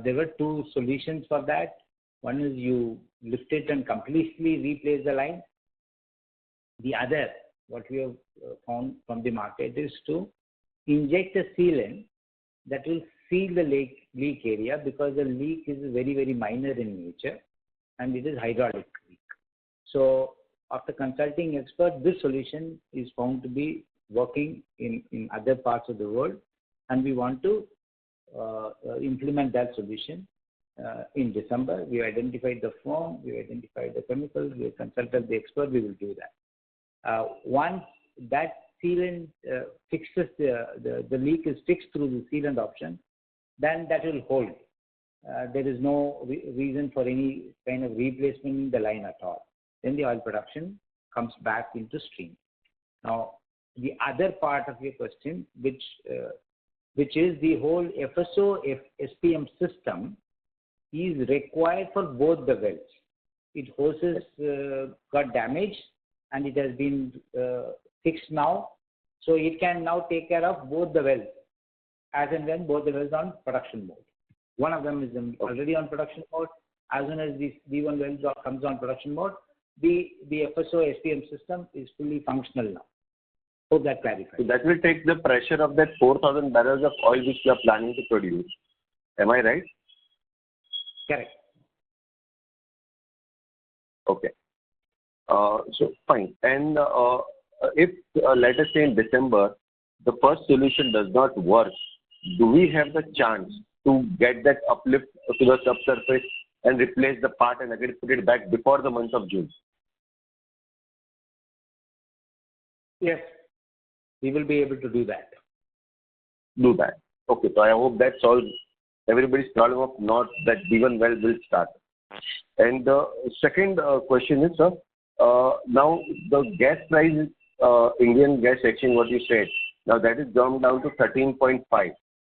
there were two solutions for that. One is you lift it and completely replace the line. The other, what we have found from the market, is to inject a sealant that will seal the leak area, because the leak is very, very minor in nature and it is hydraulic leak. So after consulting experts, this solution is found to be working in other parts of the world, and we want to implement that solution in December. We identified the firm, we identified the chemicals, we consulted the expert, we will do that. Once that sealant fixes the leak is fixed through the sealant option, then that will hold. There is no reason for any kind of replacement in the line at all. Then the oil production comes back into stream. Now, the other part of your question, which is the whole FSO SPM system, is required for both the wells. Its hoses got damaged and it has been fixed now. So it can now take care of both the wells as and when both the wells are on production mode. One of them is already on production mode. As soon as this D1 well comes on production mode, the FSO SPM system is fully functional now. Hope that clarifies. So that will take the pressure of that 4,000 barrels of oil which you are planning to produce. Am I right? Correct. Okay. So fine. And if let us say in December, the first solution does not work, do we have the chance to get that uplift to the subsurface and replace the part and again put it back before the month of June? Yes, we will be able to do that. Do that. Okay, so I hope that solves everybody's problem of not that D1 well will start. And the second question is, sir, now the gas price, Indian Gas Exchange, what you said, now that is jumped down to 13.5.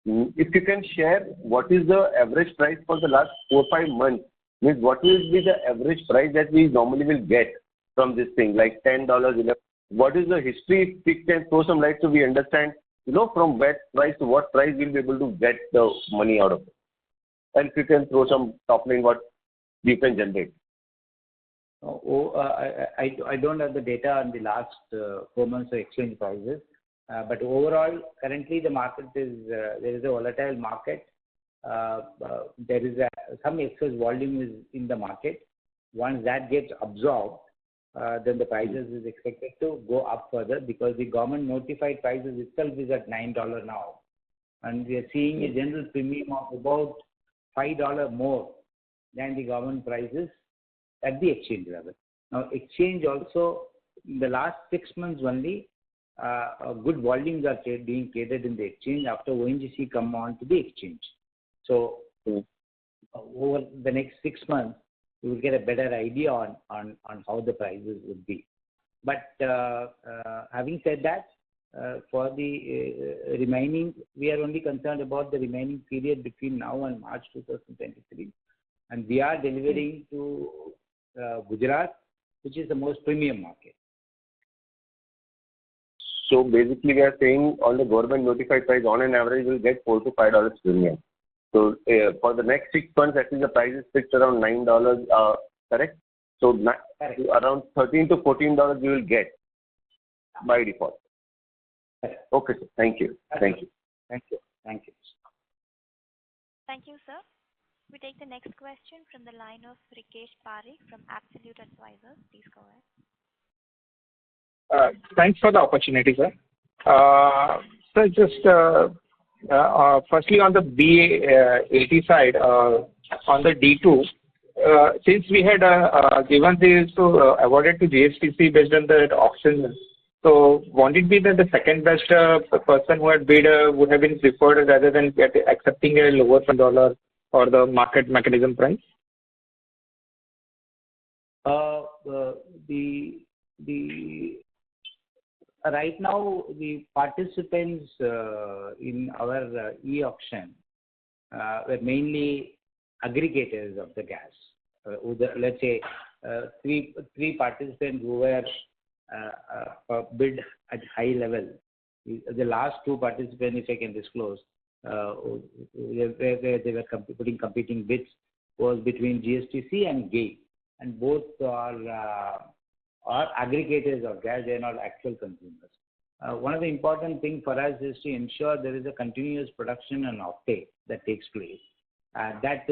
If you can share what is the average price for the last 4-5 months, means what will be the average price that we normally will get from this thing, like $10, $11. What is the history? If we can throw some light so we understand, from what price to what price we'll be able to get the money out of it. And if you can throw some top line, what you can generate. I don't have the data on the last 4 months of exchange prices, but overall, currently the market is there is a volatile market. There is some excess volume is in the market. Once that gets absorbed, then the prices is expected to go up further because the government notified prices itself is at $9 now, and we are seeing a general premium of about $5 more than the government prices at the exchange level. Now, exchange also, in the last 6 months only, good volumes are being traded in the exchange after ONGC come on to the exchange. So, over the next 6 months, we will get a better idea on how the prices would be. But having said that, for the remaining, we are only concerned about the remaining period between now and March 2023. And we are delivering to Gujarat, which is the most premium market. So basically we are saying on the government notified price, on an average, we'll get $4 to $5 premium. So for the next 6 months, at least the price is fixed around $9, correct? So correct. Around $13 to $14 you will get by default. Correct. Okay, sir. Thank you. Thank you. Thank you. Thank you. Thank you, sir. We take the next question from the line of Rikesh Parekh from Absolute Advisors. Please go ahead. Thanks for the opportunity, sir. So just firstly on the B80 side, on the D2, since we had given this awarded to GSTC based on the auction, so won't it be that the second best person who had bid would have been preferred rather than accepting a lower $1 or the market mechanism price? Right now, the participants in our e-auction were mainly aggregators of the gas. Let's say three participants who were bid at high level. The last two participants, if I can disclose, where they were putting competing bids was between GSTC and GAIL, and both are aggregators of gas. They are not actual consumers. One of the important things for us is to ensure there is a continuous production and offtake that takes place. That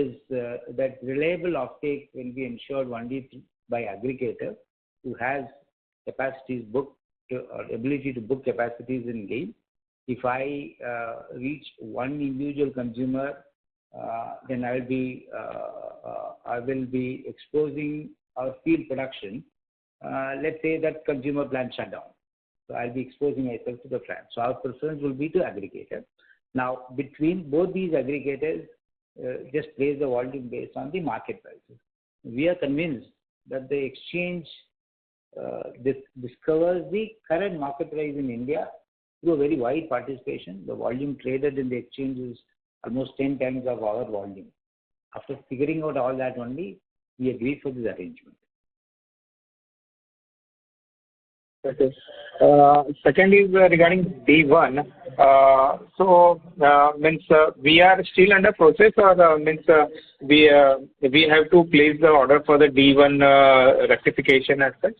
reliable offtake will be ensured only by aggregator who has capacities booked or ability to book capacities in GAIL. If I reach one individual consumer, then I will be exposing our field production. Let's say that consumer plant shut down. So I'll be exposing myself to the plant. So our preference will be to aggregator. Now, between both these aggregators, just place the volume based on the market prices. We are convinced that the exchange discovers the current market price in India through a very wide participation. The volume traded in the exchange is almost 10 times of our volume. After figuring out all that only, we agreed for this arrangement. Okay. Second is regarding D1. Means we are still under process, or means we have to place the order for the D1 rectification as such?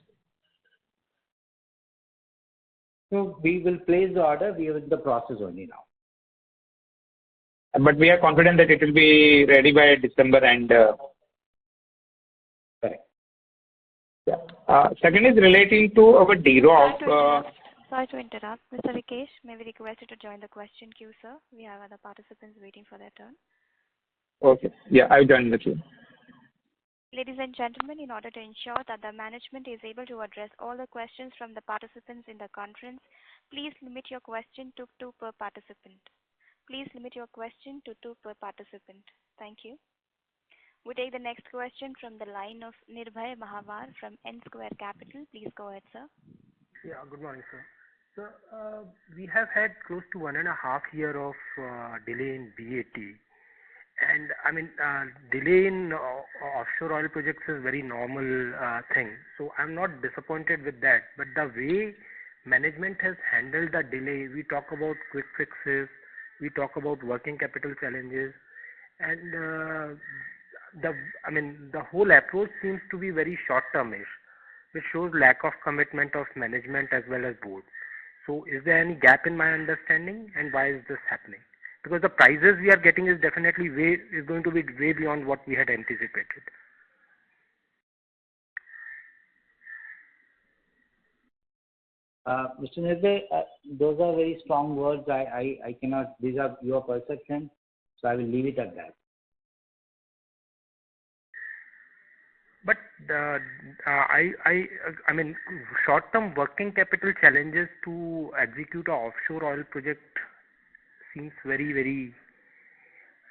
So we will place the order. We are in the process only now. But we are confident that it will be ready by December and. Correct. Yeah. Second is relating to our DROC. Sorry to interrupt. Mr. Rikesh, may we request you to join the question queue, sir? We have other participants waiting for their turn. Okay. Yeah, I've done the queue. Ladies and gentlemen, in order to ensure that the management is able to address all the questions from the participants in the conference, please limit your question to two per participant. Please limit your question to two per participant. Thank you. We take the next question from the line of Nirbhay Mahavar from N Square Capital. Please go ahead, sir. Yeah, good morning, sir. So, we have had close to 1.5 years of delay in BAT. And I mean, delay in offshore oil projects is very normal thing. So I'm not disappointed with that. But the way management has handled the delay, we talk about quick fixes, we talk about working capital challenges, and the whole approach seems to be very short-termish, which shows lack of commitment of management as well as board. So is there any gap in my understanding, and why is this happening? Because the prices we are getting is definitely going to be way beyond what we had anticipated. Mr. Nirbhay, those are very strong words. I cannot, these are your perception, so I will leave it at that. But I mean, short-term working capital challenges to execute an offshore oil project seems very, very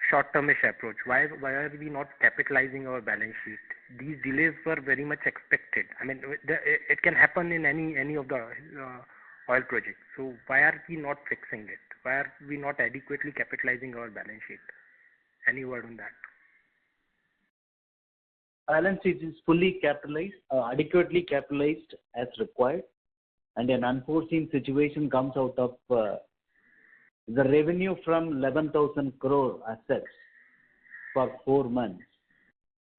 short-termish approach. Why are we not capitalizing our balance sheet? These delays were very much expected. I mean, it can happen in any of the oil projects. So why are we not fixing it? Why are we not adequately capitalizing our balance sheet? Any word on that? Balance sheet is fully capitalized, adequately capitalized as required, and an unforeseen situation comes out of the revenue from 11,000 crore assets for 4 months.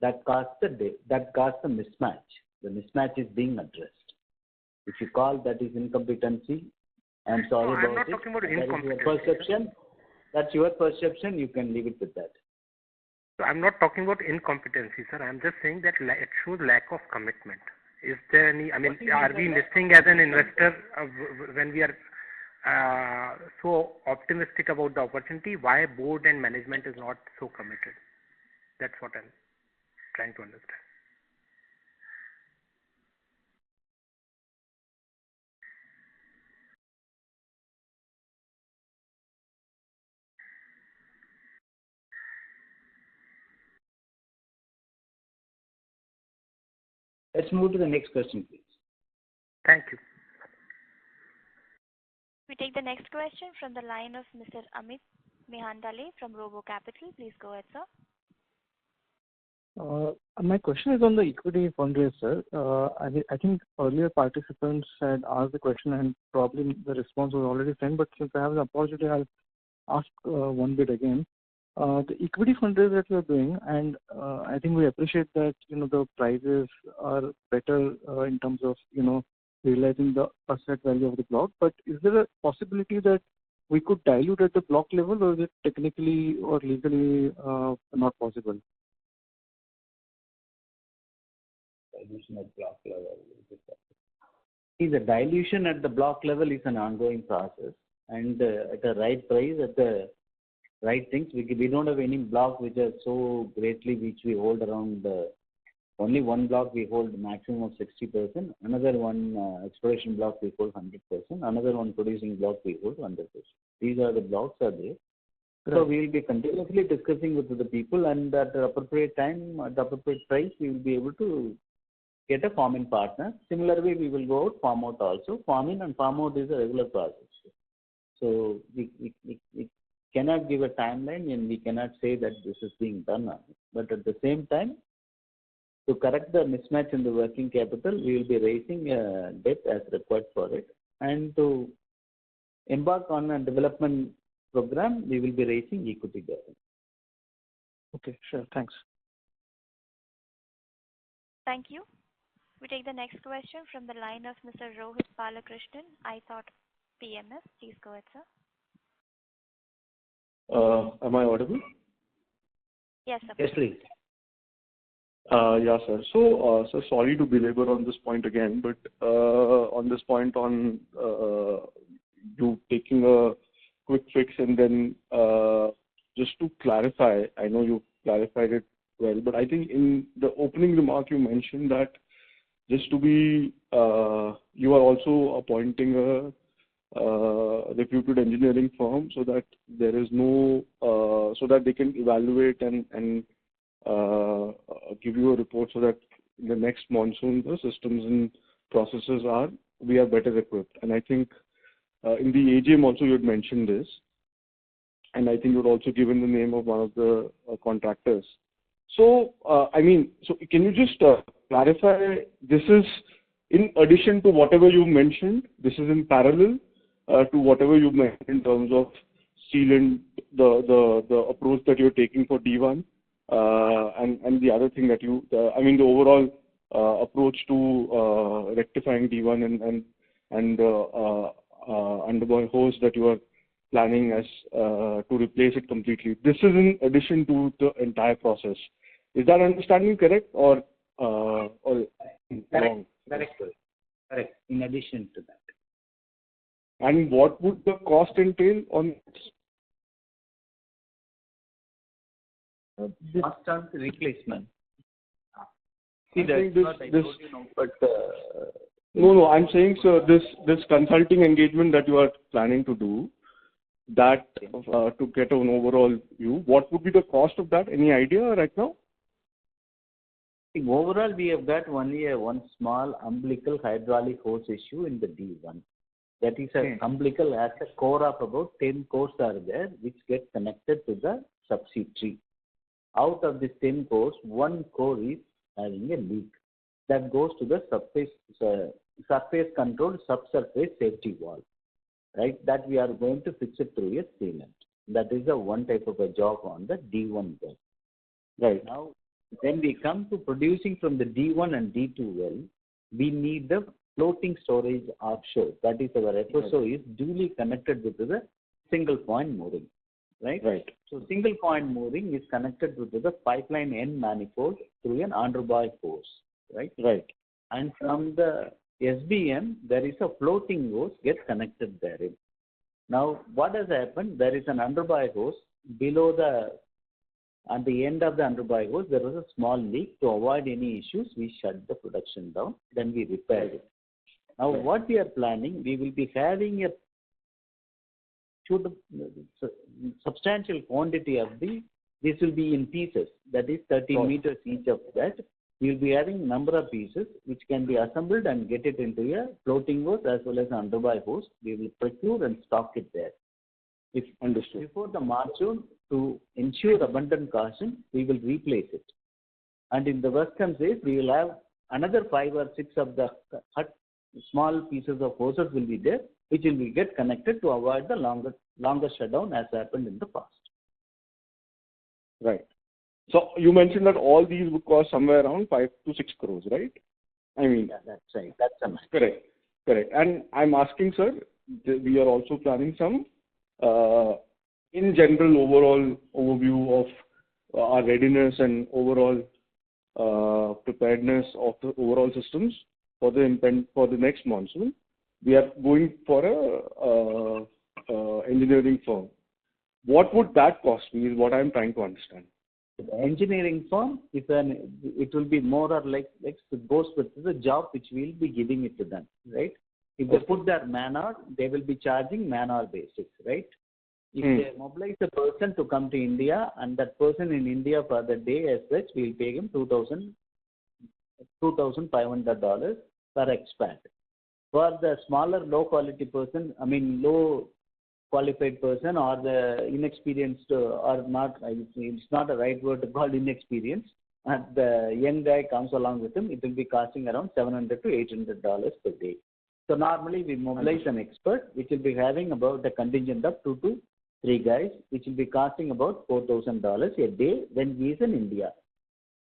That caused the mismatch. The mismatch is being addressed. If you call that is incompetency, I'm sorry about it. I'm not talking about incompetency. That is your perception. That's your perception. You can leave it with that. So I'm not talking about incompetency, sir. I'm just saying that it shows lack of commitment. Is there any? I mean, are we missing as an investor when we are so optimistic about the opportunity? Why board and management is not so committed? That's what I'm trying to understand. Let's move to the next question, please. Thank you. We take the next question from the line of Mr. Amit Mehandale from Robo Capital. Please go ahead, sir. My question is on the equity fundraise, sir. I think earlier participants had asked the question and probably the response was already sent, but since I have the opportunity, I'll ask one bit again. The equity fundraise that we are doing, and I think we appreciate that, the prices are better in terms of, realizing the asset value of the block. But is there a possibility that we could dilute at the block level, or is it technically or legally not possible? Dilution at block level. See, the dilution at the block level is an ongoing process, and at the right price, at the right things, we don't have any block which are so greatly, which we hold around. Only one block we hold maximum of 60%. Another one exploration block we hold 100%. Another one producing block we hold 100%. These are the blocks are there. Right. So we will be continuously discussing with the people, and at the appropriate time, at the appropriate price, we will be able to get a farm-in partner. Similarly, we will go out, farm out also. Farm-in and farm out is a regular process. So we cannot give a timeline, and we cannot say that this is being done on it. But at the same time, to correct the mismatch in the working capital, we will be raising debt as required for it. And to embark on a development program, we will be raising equity debt. Okay, sure. Thanks. Thank you. We take the next question from the line of Mr. Rohit Balakrishnan, iThought PMS. Please go ahead, sir. Am I audible? Yes, sir. Yes, please. Yeah, sir. So, sorry to belabor on this point again, but on this point on you taking a quick fix and then just to clarify, I know you clarified it well, but I think in the opening remark you mentioned that just to be, you are also appointing a reputed engineering firm so that there is no, so that they can evaluate and give you a report so that in the next monsoon the systems and processes we are better equipped. And I think in the AGM also you had mentioned this, and I think you had also given the name of one of the contractors. So so can you just clarify, this is in addition to whatever you mentioned, this is in parallel to whatever you mentioned in terms of sealant, the approach that you're taking for D1, and the other thing that the overall approach to rectifying D1 and underboy hose that you are planning as to replace it completely. This is in addition to the entire process. Is that understanding correct or wrong? Correct. In addition to that. And what would the cost entail on this? Constant replacement. See, that's what I told you now, but no, I'm saying, so this consulting engagement that you are planning to do, that to get an overall view, what would be the cost of that? Any idea right now? Overall, we have got only one small umbilical hydraulic hose issue in the D1. That is an umbilical as a core of about 10 cores are there, which get connected to the subsea tree. Out of these 10 cores, one core is having a leak. That goes to the surface controlled subsurface safety valve, right? That we are going to fix it through a sealant. That is the one type of a job on the D1 well. Right. Now, when we come to producing from the D1 and D2 well, we need the floating storage offshore. That is, our FSO is duly connected with the single point mooring, right? Right. So single point mooring is connected with the pipeline end manifold through an underboy hose, right? Right. And from the SBM, there is a floating hose gets connected therein. Now, what has happened? There is an underboy hose below at the end of the underboy hose, there was a small leak. To avoid any issues, we shut the production down. Then we repaired it. Now, what we are planning, we will be having a substantial quantity of this will be in pieces. That is 13 meters each of that. We will be having number of pieces which can be assembled and get it into a floating hose as well as an underboy hose. We will procure and stock it there. If understood. Before the monsoon, to ensure abundant caution, we will replace it. And in the worst comes case, we will have another 5 or 6 of the small pieces of hoses will be there, which will get connected to avoid the longer shutdown as happened in the past. Right. So you mentioned that all these would cost somewhere around 5 to 6 crores, right? Yeah, that's right. That's a matter. Correct. And I'm asking, sir, we are also planning some in general overall overview of our readiness and overall preparedness of the overall systems for the next monsoon. We are going for a engineering firm. What would that cost me is what I'm trying to understand. The engineering firm, it will be more or less it goes with the job which we'll be giving it to them, right? If they put their man-hour, they will be charging man-hour basis, right? If they mobilize a person to come to India and that person in India for the day as such, we'll pay him $2,500 per expat. For the smaller, low quality person, low qualified person or the inexperienced or not, it's not a right word to call inexperienced, and the young guy comes along with him, it will be costing around $700 to $800 per day. So normally we mobilize an expert, which will be having about a contingent of 2 to 3 guys, which will be costing about $4,000 a day when he is in India.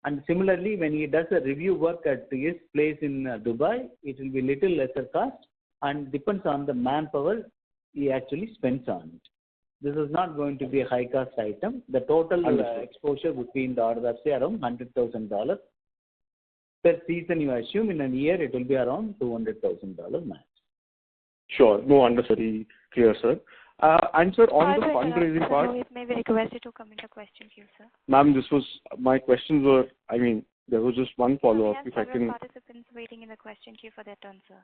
And similarly, when he does a review work at his place in Dubai, it will be little lesser cost and depends on the manpower he actually spends on it. This is not going to be a high cost item. The total exposure would be in the order of say around $100,000 per season you assume. In a year, it will be around $200,000 max. Sure. No, understood. Clear, sir. And sir, on the fundraising part, Rohit, may we request you to come into question queue, sir? ma'am, this was my questions were. I mean, there was just one follow-up. We If I have can. several participants waiting in the question queue for their turn, sir.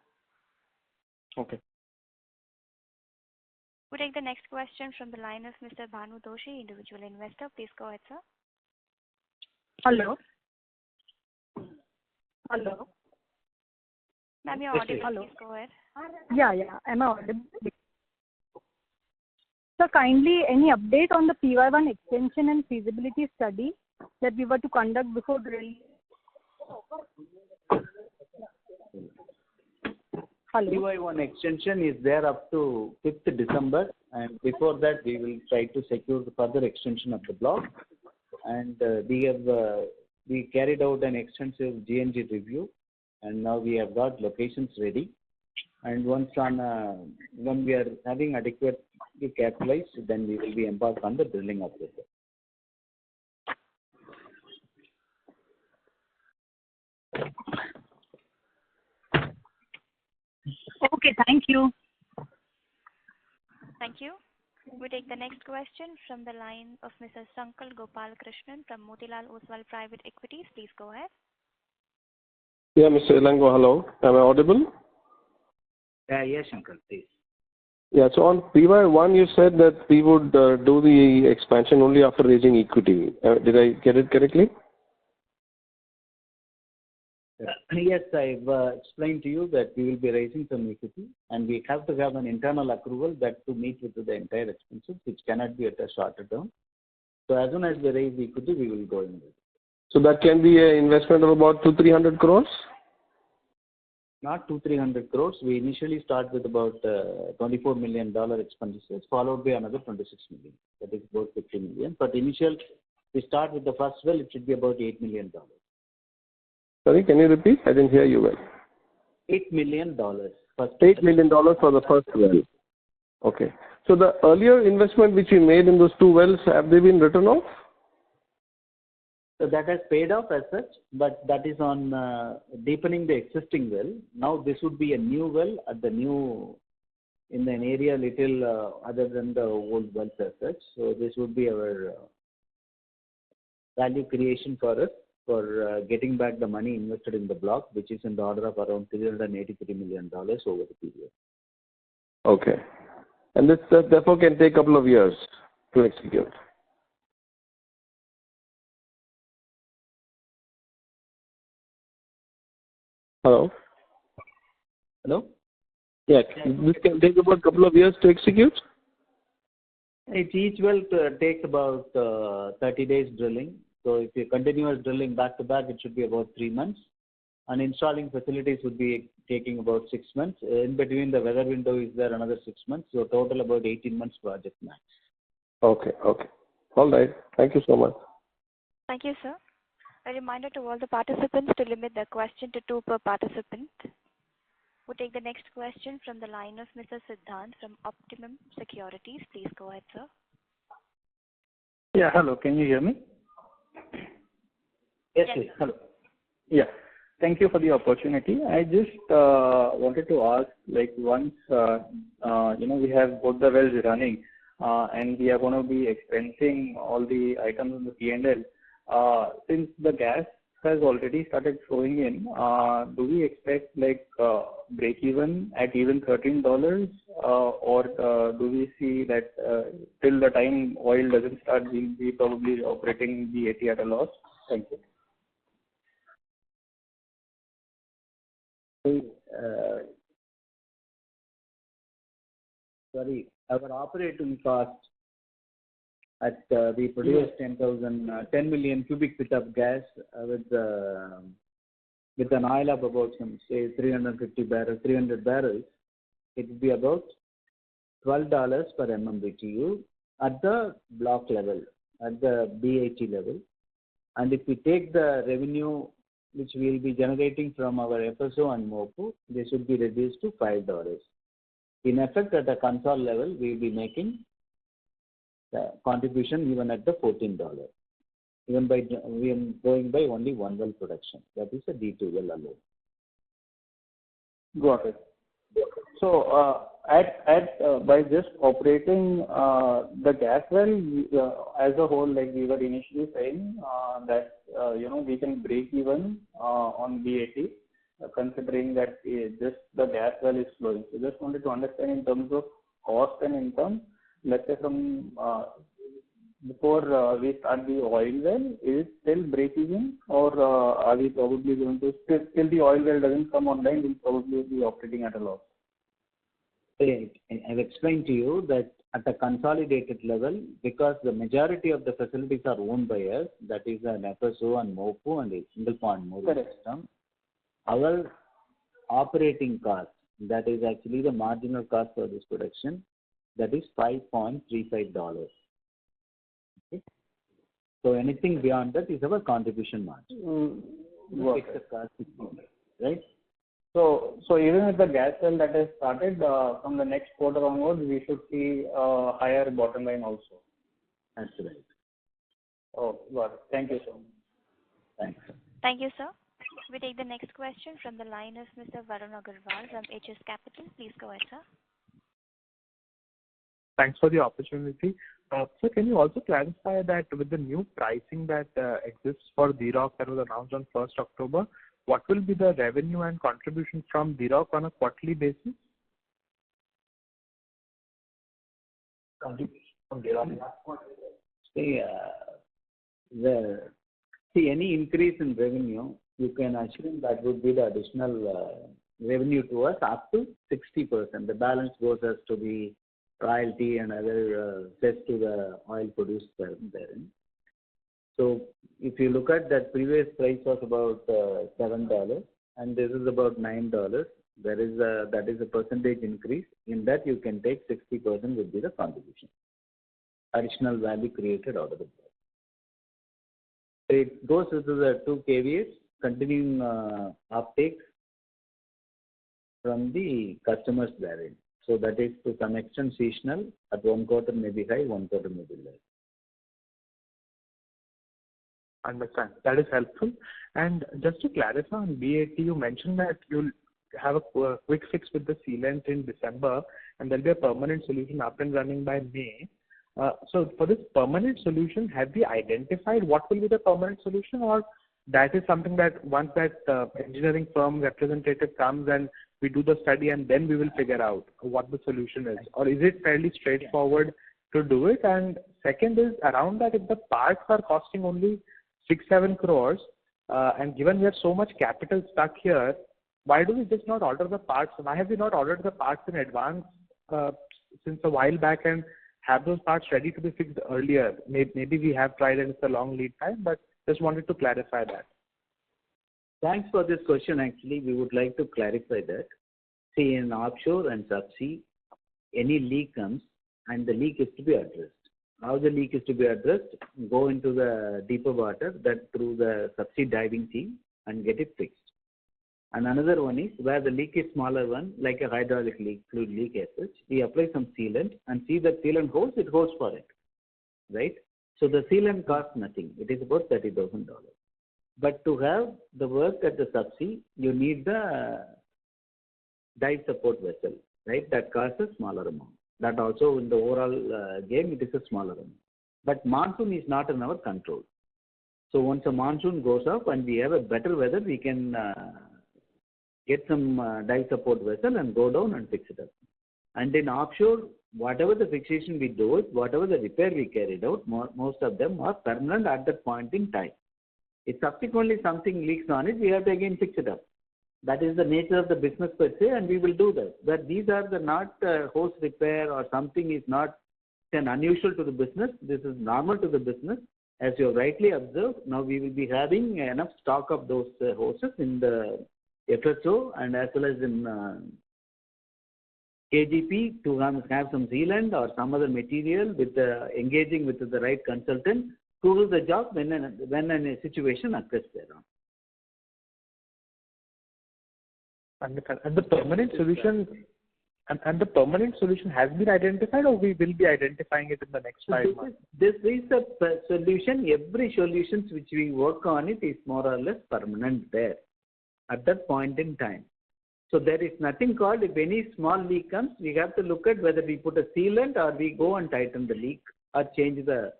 Okay. We take the next question from the line of Mr. Bhanu Doshi, individual investor. Please go ahead, sir. Hello. Hello. Ma'am, you're audible. Hello. Please go ahead. Yeah. Am I audible? So kindly, any update on the PY1 extension and feasibility study that we were to conduct before the release? Hello. PY1 extension is there up to 5th December, and before that we will try to secure the further extension of the block. And we carried out an extensive GNG review, and now we have got locations ready. And once when we are having adequately capitalized, then we will be embarked on the drilling of this. Okay, thank you. Thank you. We take the next question from the line of Mr. Sankal Gopal Krishnan from Motilal Oswal Private Equities. Please go ahead. Yeah, Mr. Elango, hello. Am I audible? Yes, Shankar, please. Yeah. So on PY1, you said that we would do the expansion only after raising equity. Did I get it correctly? Yes, I've explained to you that we will be raising some equity, and we have to have an internal approval that to meet with the entire expenses, which cannot be at a shorter term. So as soon as we raise equity, we will go in with it. So that can be an investment of about 200-300 crores? Not 200-300 crores. We initially start with about $24 million expenditures, followed by another 26 million. That is about 50 million. But initial, we start with the first well, it should be about $8 million. Sorry, can you repeat? I didn't hear you well. $8 million. $8 million for the first well. Okay. So the earlier investment which you made in those two wells, have they been written off? So that has paid off as such, but that is on deepening the existing well. Now this would be a new well at in an area little other than the old wells as such. So this would be our value creation for us for getting back the money invested in the block, which is in the order of around $383 million over the period. Okay. And this therefore can take a couple of years to execute. Hello? Hello? Yeah, this can take about a couple of years to execute? Each well takes about 30 days drilling. So if you continue drilling back to back, it should be about 3 months. And installing facilities would be taking about 6 months. In between, the weather window is there another 6 months. So total about 18 months project max. Okay. All right. Thank you so much. Thank you, sir. A reminder to all the participants to limit their question to 2 per participant. We'll take the next question from the line of Mr. Siddhant from Optimum Securities. Please go ahead, sir. Yeah, hello. Can you hear me? Yes, please. Hello. Yeah. Thank you for the opportunity. I just wanted to ask, like once, we have both the wells running and we are going to be expensing all the items in the P&L, since the gas has already started flowing in, do we expect like break even at even $13 or do we see that till the time oil doesn't start, we'll be probably operating the AT at a loss? Thank you. Our operating cost at we produce 10 million cubic feet of gas with an oil of about some say 300 barrels. It would be about $12 per MMBTU at the block level, at the BAT level. And if we take the revenue which we will be generating from our FSO and MOPU, this would be reduced to $5. In effect, at the Concall level, we will be making the contribution even at the $14. even by we are going by only one well production. That is a D2 well alone. Got it. So, by just operating the gas well as a whole, like we were initially saying, that we can break even on BAT, considering that just the gas well is flowing. So, just wanted to understand in terms of cost and income, let's say from before we start the oil well, is it still break even, or are we probably going to till the oil well doesn't come online, we'll probably be operating at a loss? I've explained to you that at a consolidated level, because the majority of the facilities are owned by us, that is an FSO and MOPU and a single point mooring system, our operating cost, that is actually the marginal cost for this production, that is $5.35. Okay? So anything beyond that is our contribution margin. Fixed cost is right? So even with the gas well that has started from the next quarter onwards, we should see a higher bottom line also. That's right. Oh, got it. Thank you so much. Thanks. Thank you, sir. We take the next question from the line of Mr. Varun Agarwal from HS Capital. Please go ahead, sir. Thanks for the opportunity. So can you also clarify that with the new pricing that exists for DROC that was announced on 1st October, what will be the revenue and contribution from DROC on a quarterly basis? Contribution from DROC. Any increase in revenue, you can assume that would be the additional revenue to us up to 60%. The balance goes as to the royalty and other cess to the oil produced therein. So if you look at that, previous price was about $7 and this is about $9. That is a percentage increase. In that you can take 60% would be the contribution. Additional value created out of the price. It goes with the 2 kVA continuing uptake from the customers therein. So that is to some extent seasonal. At one quarter may be high, one quarter may be low. Understand. That is helpful. And just to clarify on BAT, you mentioned that you'll have a quick fix with the sealant in December and there'll be a permanent solution up and running by May. So for this permanent solution, have we identified what will be the permanent solution, or that is something that once that engineering firm representative comes and we do the study and then we will figure out what the solution is? Or is it fairly straightforward to do it? And second is around that, if the parts are costing only 6-7 crores, and given we have so much capital stuck here, why do we just not order the parts? Why have we not ordered the parts in advance since a while back and have those parts ready to be fixed earlier? Maybe we have tried and it's a long lead time, but just wanted to clarify that. Thanks for this question. Actually, we would like to clarify that. See, in offshore and subsea, any leak comes and the leak is to be addressed. How the leak is to be addressed? Go into the deeper water, that through the subsea diving team, and get it fixed. And another one is where the leak is smaller one, like a hydraulic leak, fluid leak as such. We apply some sealant and see that sealant holds, it holds for it, right? So the sealant costs nothing. It is about $30,000. But to have the work at the subsea, you need the dive support vessel, right? That costs a smaller amount. That also in the overall game, it is a smaller amount. But monsoon is not in our control. So once a monsoon goes up and we have a better weather, we can get some dive support vessel and go down and fix it up. And in offshore, whatever the fixation we do it, whatever the repair we carried out, most of them are permanent at that point in time. If subsequently something leaks on it, we have to again fix it up. That is the nature of the business per se, and we will do that. But these are the not hose repair or something is not unusual to the business. This is normal to the business. As you have rightly observed, now we will be having enough stock of those hoses in the FSO and as well as in KGP to have some sealant or some other material with engaging with the right consultant to do the job when a situation occurs there. Understand. And the permanent solution, And the permanent solution has been identified, or we will be identifying it in the next 5 months? This is a solution. Every solutions which we work on it is more or less permanent there at that point in time. So there is nothing called, if any small leak comes, we have to look at whether we put a sealant or we go and tighten the leak or change the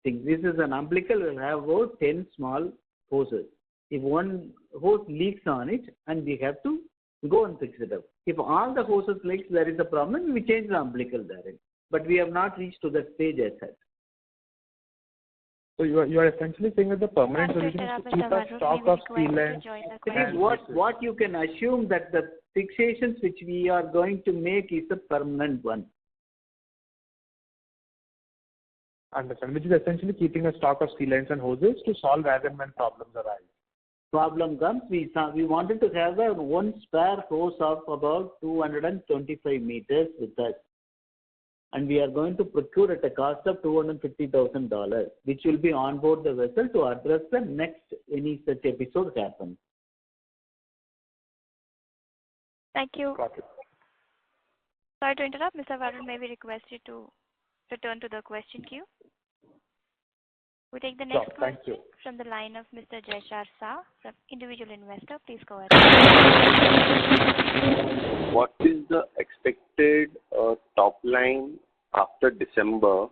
thing. This is an umbilical, will have about 10 small hoses. If one hose leaks on it, and we have to go and fix it up. If all the hoses leaks, there is a problem, we change the umbilical there. But we have not reached to that stage as such. So you are essentially saying that the permanent solution is to keep a stock of sealant. What you can assume that the fixations which we are going to make is a permanent one. Understand. Which is essentially keeping a stock of sealants and hoses to solve as and when problems arise. Problem comes, we wanted to have a one spare hose of about 225 meters with us. And we are going to procure at a cost of $250,000, which will be on board the vessel to address the next any such episode happens. Thank you. Got it. Sorry to interrupt, Mr. Varun. May we request you to return to the question queue? We take the next question from the line of Mr. Jaishar Shah, from individual investor. Please go ahead. What is the expected top line after December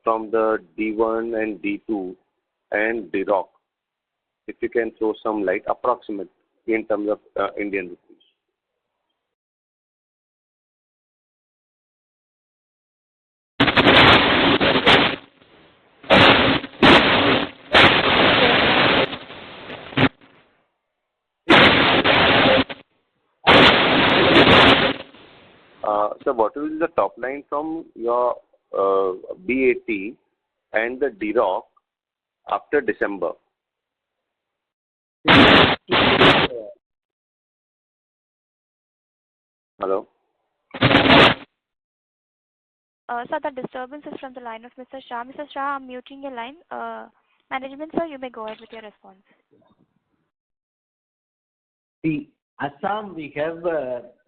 from the D1 and D2 and DROC? If you can throw some light, approximate in terms of Indian rupees. So what is the top line from your BAT and the DROC after December? Hello? Sir, the disturbance is from the line of Mr. Shah. Mr. Shah, I'm muting your line. Management, sir, you may go ahead with your response. See, Assam, we have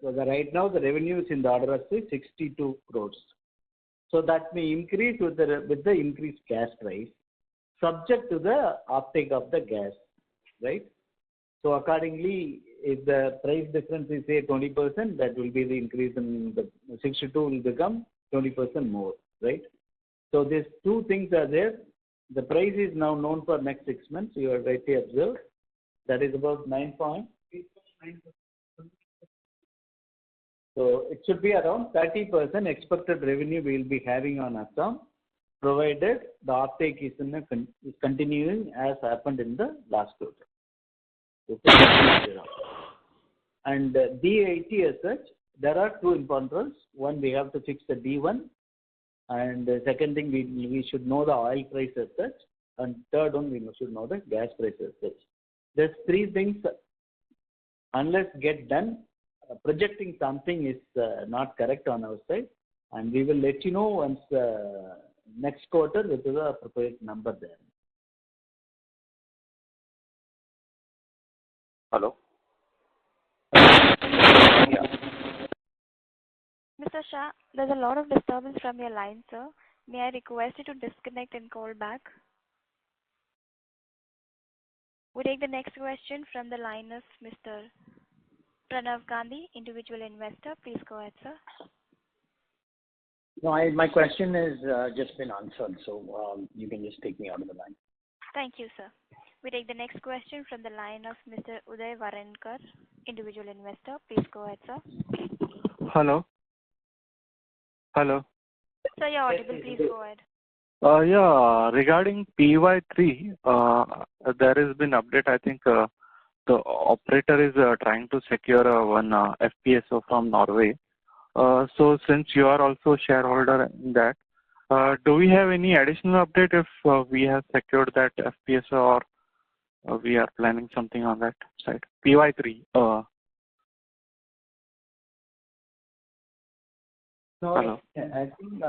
right now the revenues in the order of 62 crores. So that may increase with the increased gas price, subject to the uptake of the gas, right? So accordingly, if the price difference is say 20%, that will be the increase in the 62 will become 20% more, right? So these two things are there. The price is now known for next 6 months. You are rightly observed. That is about 9.8%. So it should be around 30% expected revenue we will be having on Assam, provided the uptake is continuing as happened in the last quarter. And DAT as such, there are two important roles. One, we have to fix the D1, and the second thing, we should know the oil price as such, and third one, we should know the gas price as such. There's three things. Unless get done, projecting something is not correct on our side, and we will let you know once next quarter with the appropriate number there. Hello? Yeah. Mr. Shah, there's a lot of disturbance from your line, sir. May I request you to disconnect and call back? We take the next question from the line of Mr. Pranav Gandhi, individual investor. Please go ahead, sir. No, my question has just been answered, so you can just take me out of the line. Thank you, sir. We take the next question from the line of Mr. Uday Varenkar, individual investor. Please go ahead, sr. Hello. Hello. Sir, you're audible. Please go ahead. Yeah, regarding FY23, there has been update. I think the operator is trying to secure one FPSO from Norway. So since you are also shareholder in that, do we have any additional update if we have secured that FPSO, or we are planning something on that side? FY23. No, hello. I think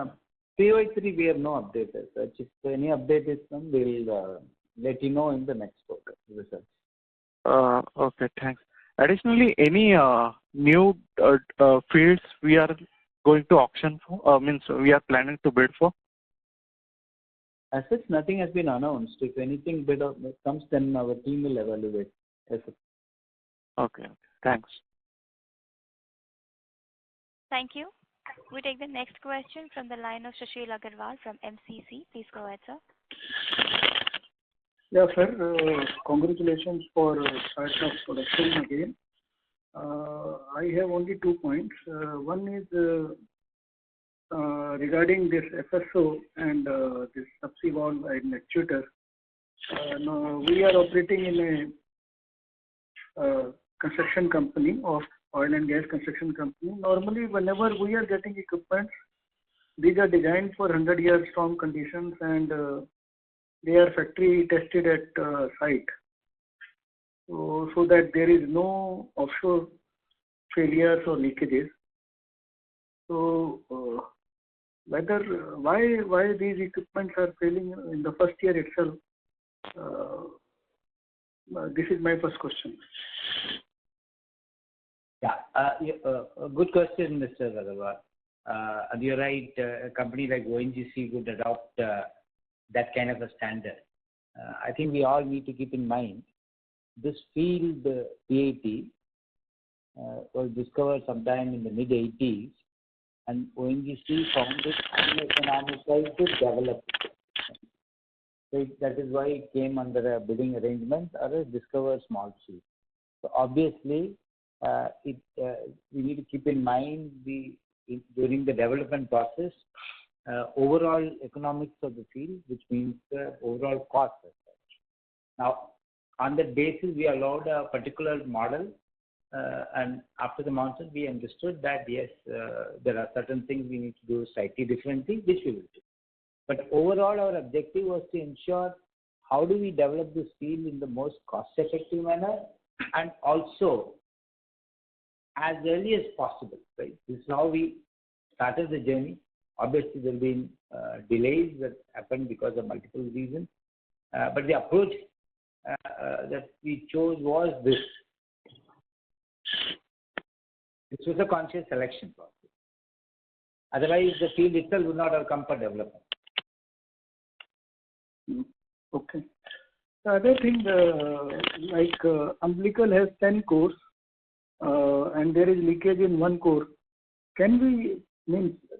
FY23 we have no update as such. If any update is come, we will let you know in the next quarter results. Okay, thanks. Additionally, any new fields we are going to auction for? Means we are planning to bid for? As such, nothing has been announced. If anything bid comes, then our team will evaluate. Okay. Thanks. Thank you. We take the next question from the line of Shashil Agarwal from MCC. Please go ahead, sir. Yeah, sir. Congratulations for start of production again. I have only 2 points. One is regarding this FSO and this subsea valve and actuator. Now we are operating in a construction company of oil and gas construction company. Normally, whenever we are getting equipment, these are designed for 100-year storm conditions and they are factory tested at site, so that there is no offshore failures or leakages. So why these equipments are failing in the first year itself? This is my first question. Yeah, a good question, Mr. Agarwal. And you're right, a company like ONGC would adopt that kind of a standard. I think we all need to keep in mind this field, PAT, was discovered sometime in the mid-80s, and ONGC found it uneconomical to develop it. So that is why it came under a bidding arrangement or a discover small field. So obviously, we need to keep in mind during the development process, overall economics of the field, which means the overall cost as such. Now, on that basis, we allowed a particular model, and after the monsoon, we understood that yes, there are certain things we need to do slightly differently, which we will do. But overall, our objective was to ensure how do we develop this field in the most cost-effective manner, and also as early as possible. Right? This is how we started the journey. Obviously, there have been delays that happened because of multiple reasons, but the approach that we chose was this. This was a conscious selection process. Otherwise, the field itself would not have come for development. Okay. The other thing, umbilical has 10 cores, and there is leakage in 1 core. Can we,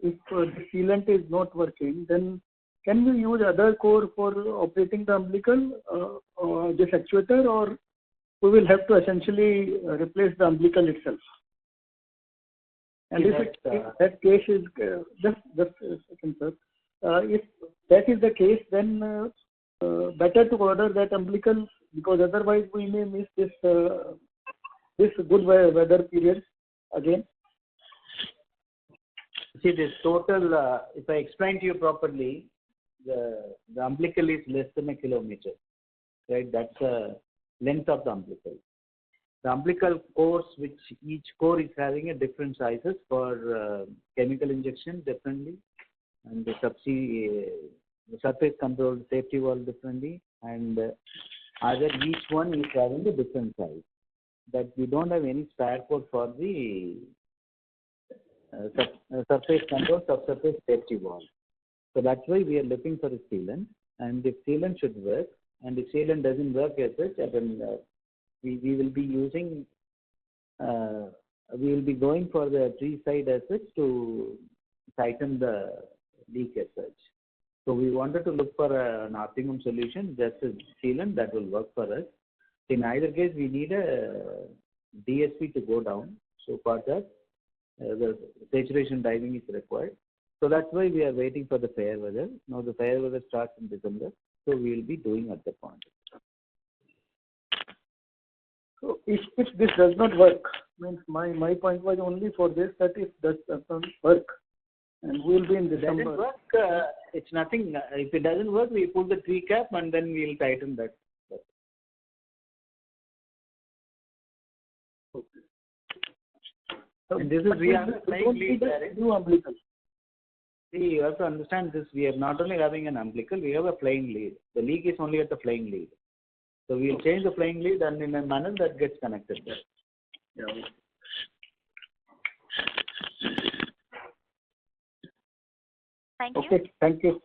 if the sealant is not working, then can we use other core for operating the umbilical, this actuator, or we will have to essentially replace the umbilical itself? And if that case is, just a second, sir. If that is the case, then better to order that umbilical, because otherwise we may miss this good weather period again. See, this total, if I explain to you properly, the umbilical is less than a kilometer, right? That's the length of the umbilical. The umbilical cores, which each core is having a different sizes for chemical injection differently, and the surface control safety valve differently, and each one is having a different size. That we don't have any spare code for the surface control, subsurface safety valve. So that's why we are looking for a sealant, and if sealant should work, and if sealant doesn't work as such, then we will be using, we will be going for the tree side as such to tighten the leak as such. So we wanted to look for an optimum solution, just a sealant that will work for us. In either case, we need a DSP to go down. So for that, the saturation diving is required. So that's why we are waiting for the fair weather. Now the fair weather starts in December, so we will be doing at that point. So if this does not work, means my point was only for this, that if that doesn't work, and we will be in December. If it doesn't work, it's nothing. If it doesn't work, we pull the tree cap and then we will tighten that. And this is, we are flying lead. See, you have to understand this. We are not only having an umbilical, we have a flying lead. The leak is only at the flying lead. So we will change the flying lead and in a manner that gets connected there. Yeah. Thank you. Okay, thank you.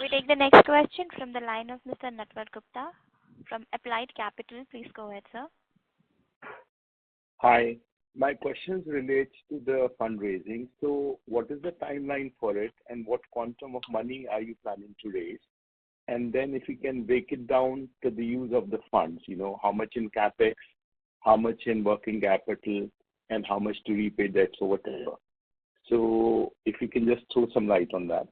We take the next question from the line of Mr. Natwar Gupta from Applied Capital. Please go ahead, sir. Hi. My questions relates to the fundraising. So what is the timeline for it, and what quantum of money are you planning to raise? And then if you can break it down to the use of the funds, how much in CapEx, how much in working capital, and how much to repay debts or whatever. So if you can just throw some light on that.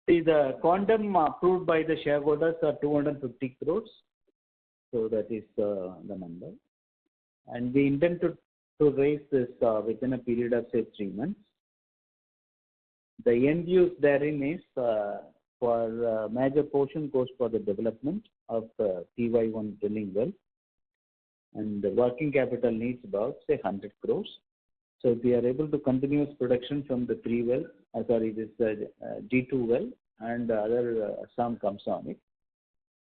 See, the quantum approved by the shareholders are 250 crores. So that is the number. And we intend to raise this within a period of, say, 3 months. The end use therein is for major portion goes for the development of PY1 drilling well. And the working capital needs about, say, 100 crores. So if we are able to continuous production from the 3 wells, this G2 well and other sum comes on it,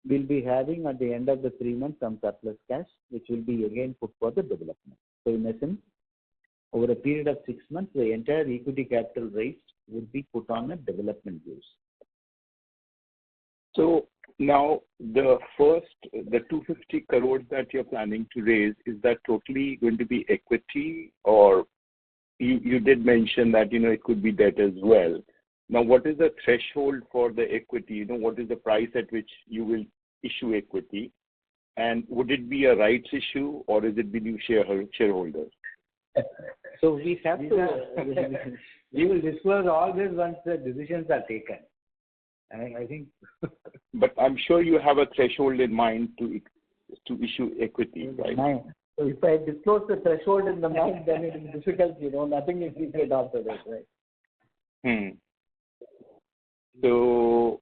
we'll be having at the end of the 3 months some surplus cash, which will be again put for the development. So in essence, over a period of 6 months, the entire equity capital raised would be put on a development use. So now the 250 crores that you're planning to raise, is that totally going to be equity, or you did mention that, it could be debt as well. Now, what is the threshold for the equity? What is the price at which you will issue equity? And would it be a rights issue, or is it be new shareholders? So we have to, we will disclose all this once the decisions are taken. I think. But I'm sure you have a threshold in mind to issue equity, right? So if I disclose the threshold in the mind, then it is difficult, nothing is secret after that, right? So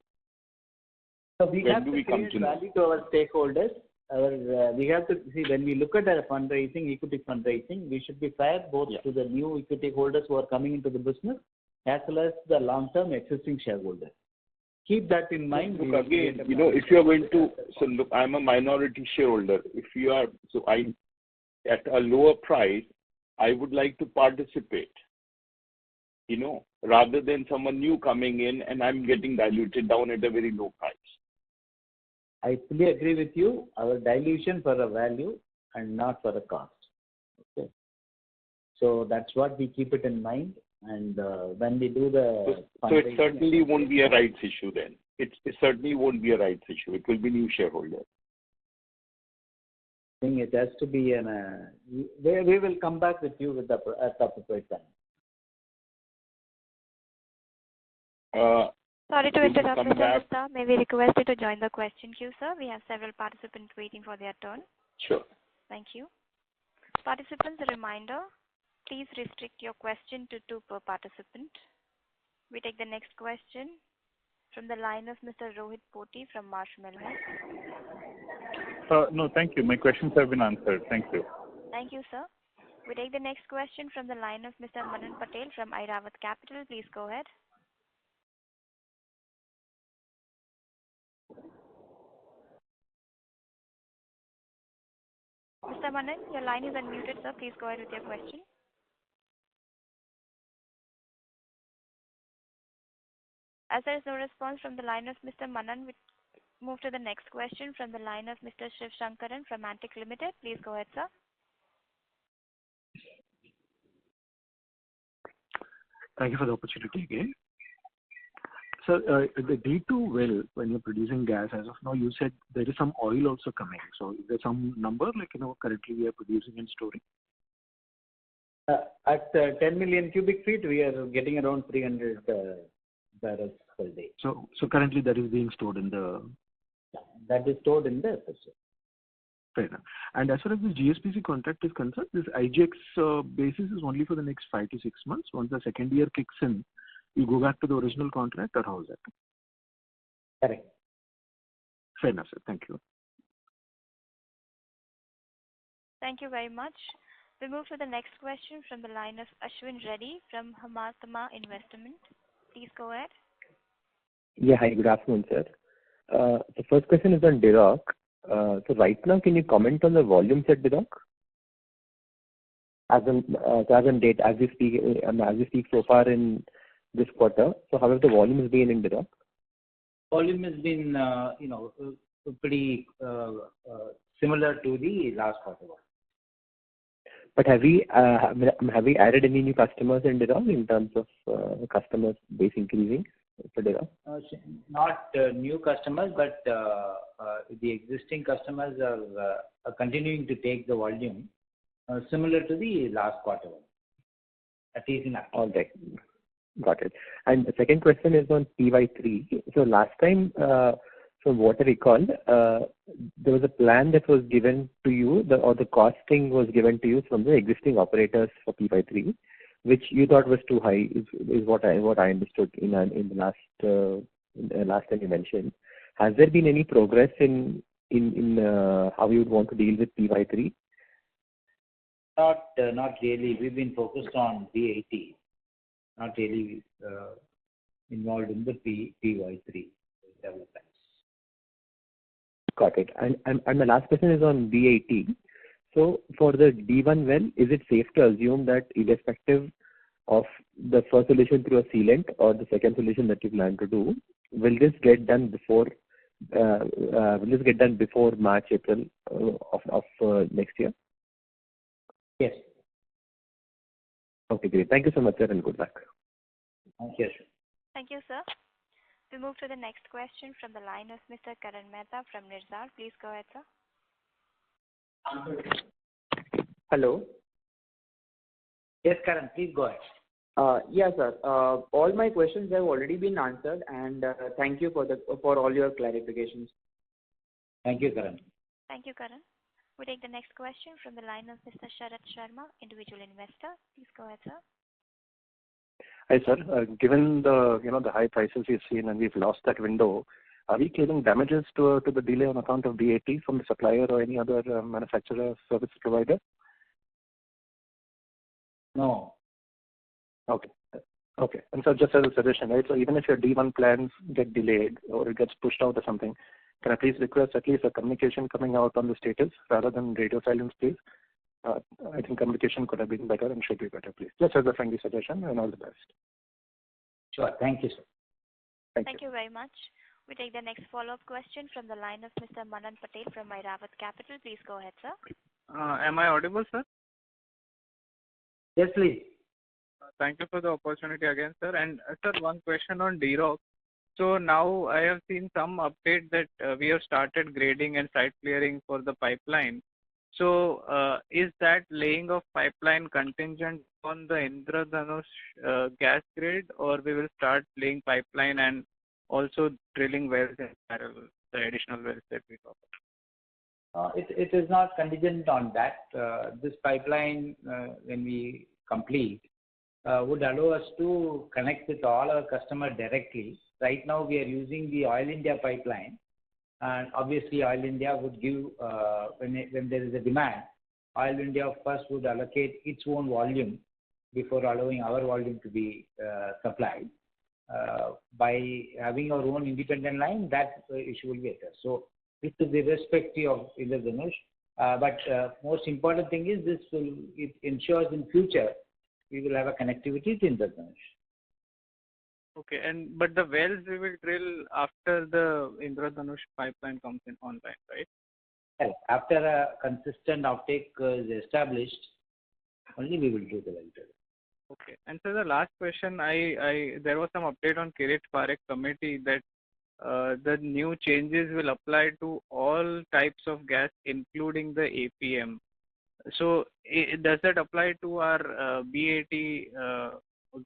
we have to create value to our stakeholders. We have to see, when we look at our fundraising, equity fundraising, we should be fair both to the new equity holders who are coming into the business as well as the long-term existing shareholders. Keep that in mind. Look, again, if you are going to, so look, I'm a minority shareholder. If you are, at a lower price, I would like to participate, rather than someone new coming in and I'm getting diluted down at a very low price. I fully agree with you. Our dilution for a value and not for a cost. Okay. So that's what we keep it in mind. And when we do the so it certainly won't be a rights issue then. It certainly won't be a rights issue. It will be new shareholders. I think it has to be we will come back with you with at the appropriate time. Sorry to interrupt, Mr. Gupta. May we request you to join the question queue, sir? We have several participants waiting for their turn. Sure. Thank you. Participants, a reminder, please restrict your question to 2 per participant. We take the next question from the line of Mr. Rohit Poti from Marshmallow. No, thank you. My questions have been answered. Thank you. Thank you, sir. We take the next question from the line of Mr. Manan Patel from Airavat Capital. Please go ahead. Mr. Manan, your line is unmuted, sir. Please go ahead with your question. As there is no response from the line of Mr. Manan, we move to the next question from the line of Mr. Shiv Shankaran from Antique Limited. Please go ahead, sir. Thank you for the opportunity again. So the D2 well, when you're producing gas, as of now, you said there is some oil also coming. So is there some number, currently we are producing and storing? At 10 million cubic feet, we are getting around 300 barrels per day. So currently that is being stored in the... That is stored in the FSO. Fair enough. And as far as the GSPC contract is concerned, this IGX basis is only for the next 5 to 6 months. Once the second year kicks in, you go back to the original contract, or how is that? Correct. Fair enough, sir. Thank you. Thank you very much. We move to the next question from the line of Ashwin Reddy from Hamatama Investment. Please go ahead. Yeah, hi, good afternoon, sir. The first question is on Dirok. So right now, can you comment on the volumes at Dirok? as on date, as we speak so far in this quarter. So how have the volumes been in Dirac? Volume has been, pretty similar to the last quarter one. But have we added any new customers in Dirac in terms of customers base increasing for Dirac? Not new customers, but the existing customers are continuing to take the volume similar to the last quarter one. At least in October. All right. Got it. And the second question is on FY23. So last time, from what I recall, there was a plan that was given to you, or the costing was given to you from the existing operators for FY23, which you thought was too high, is what I understood in the last time you mentioned. Has there been any progress in how you would want to deal with FY23? Not really. We've been focused on FY80, not really involved in the FY3 developments. Got it. And my last question is on FY80. So for the D1 well, is it safe to assume that irrespective of the first solution through a sealant or the second solution that you plan to do, will this get done before March, April of next year? Yes. Okay, great. Thank you so much, sir, and good luck. Thank you. Thank you, sir. We move to the next question from the line of Mr. Karan Mehta from Nirzar. Please go ahead, sir. Hello. Yes, Karan, please go ahead. Yes, sir. All my questions have already been answered, and thank you for all your clarifications. Thank you, Karan. Thank you, Karan. We take the next question from the line of Mr. Sharat Sharma, individual investor. Please go ahead, sir. Hi, sir. Given the high prices we've seen and we've lost that window, are we claiming damages to the delay on account of DAT from the supplier or any other manufacturer service provider? No. Okay. And so just as a suggestion, right? So even if your D1 plans get delayed or it gets pushed out or something, can I please request at least a communication coming out on the status rather than radio silence, please? I think communication could have been better and should be better, please. Just as a friendly suggestion, and all the best. Sure. Thank you, sir. Thank you very much. We take the next follow-up question from the line of Mr. Manan Patel from Airavat Capital. Please go ahead, sir. Am I audible, sir? Yes, please. Thank you for the opportunity again, sir. And sir, one question on DROC. So now I have seen some update that we have started grading and site clearing for the pipeline. So is that laying of pipeline contingent on the Indradhanush gas grid, or we will start laying pipeline and also drilling wells in parallel, the additional wells that we talk about? It is not contingent on that. This pipeline, when we complete, would allow us to connect with all our customers directly. Right now, we are using the Oil India pipeline, and obviously, Oil India would give, when there is a demand, Oil India first would allocate its own volume before allowing our volume to be supplied. By having our own independent line, that issue will be addressed. So, this is irrespective of Indradhanush. But most important thing is it ensures in future we will have a connectivity to Indradhanush. Okay, but the wells we will drill after the Indradhanush pipeline comes in online, right? Yes. After a consistent offtake is established, only we will do the well drilling. Okay. And so the last question, there was some update on Kirit Parikh committee that the new changes will apply to all types of gas, including the APM. So does that apply to our BAT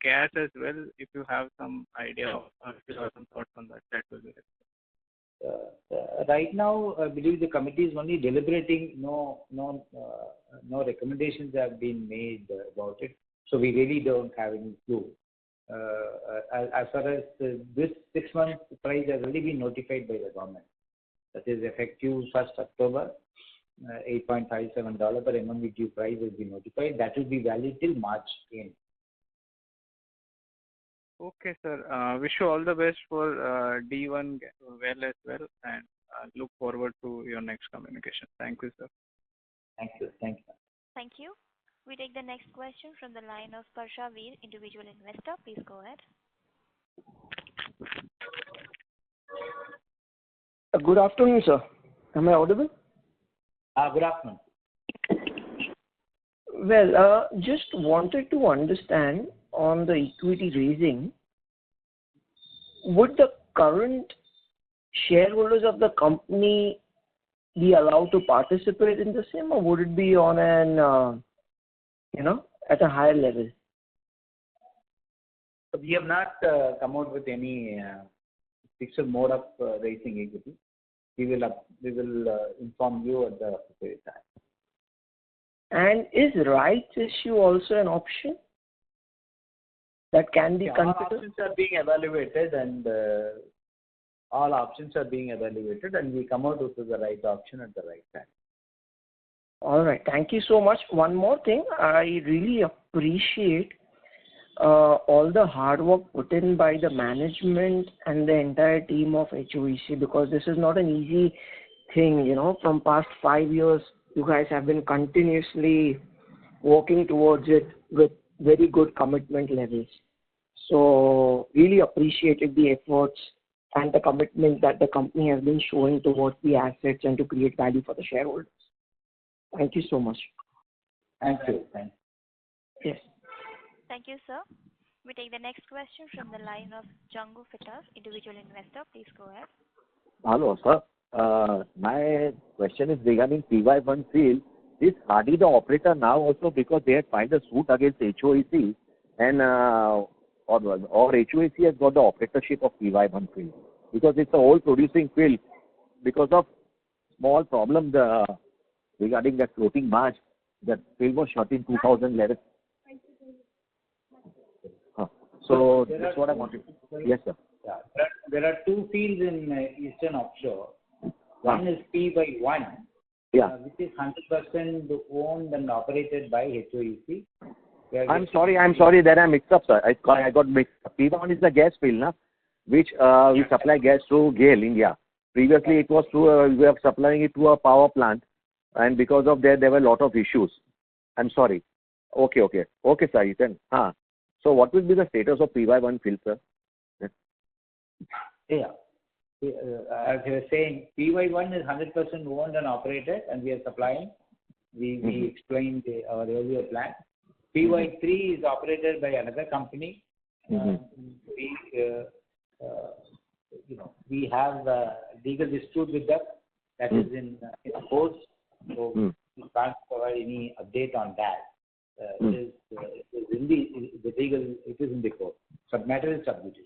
gas as well? If you have some idea or if you have some thoughts on that, that will be helpful. Right now, I believe the committee is only deliberating. No recommendations have been made about it. So we really don't have any clue. As far as this 6 months price has already been notified by the government. That is effective 1st October, $8.57 per MMBtu price will be notified. That will be valid till March end. Okay, sir. Wish you all the best for D1 well as well, and look forward to your next communication. Thank you, sir. Thank you. Thank you. We take the next question from the line of Parsha Veer, individual investor. Please go ahead. Good afternoon, sir. Am I audible? Good afternoon. Well, just wanted to understand on the equity raising, would the current shareholders of the company be allowed to participate in the same, or would it be on an, at a higher level? We have not come out with any fixed mode of raising equity. We will inform you at the appropriate time. And is rights issue also an option that can be considered? All options are being evaluated, and we come out with the right option at the right time. All right. Thank you so much. One more thing. I really appreciate all the hard work put in by the management and the entire team of HOEC, because this is not an easy thing. From past 5 years, you guys have been continuously working towards it with very good commitment levels. So really appreciated the efforts and the commitment that the company has been showing towards the assets and to create value for the shareholders. Thank you so much. Thank you. Yes. Thank you, sir. We take the next question from the line of Jangu Fitar, individual investor. Please go ahead. Hello, sir. My question is regarding PY1 field. Is Hardy the operator now also, because they had filed a suit against HOEC, and or HOEC has got the operatorship of PY1 field? Because it's a whole producing field. Because of small problems regarding that floating barge, that field was shut in 2011. So that's what I wanted. Yes, sir. Yeah. There are two fields in Eastern Offshore. One is PY1, which is 100% owned and operated by HOEC. I'm sorry that I mixed up, sir. I got mixed up. PY1 is the gas field, which we supply gas to GAIL India. Previously, it was through, we were supplying it to a power plant, and because of that, there were a lot of issues. I'm sorry. Okay, sir, you can. So what will be the status of PY1 field, sir? Yeah. As you were saying, PY1 is 100% owned and operated, and we are supplying. We explained our earlier plan. PY3 is operated by another company. We have a legal dispute with them that is in court, so we can't provide any update on that. It is in the court. Matter is sub judice.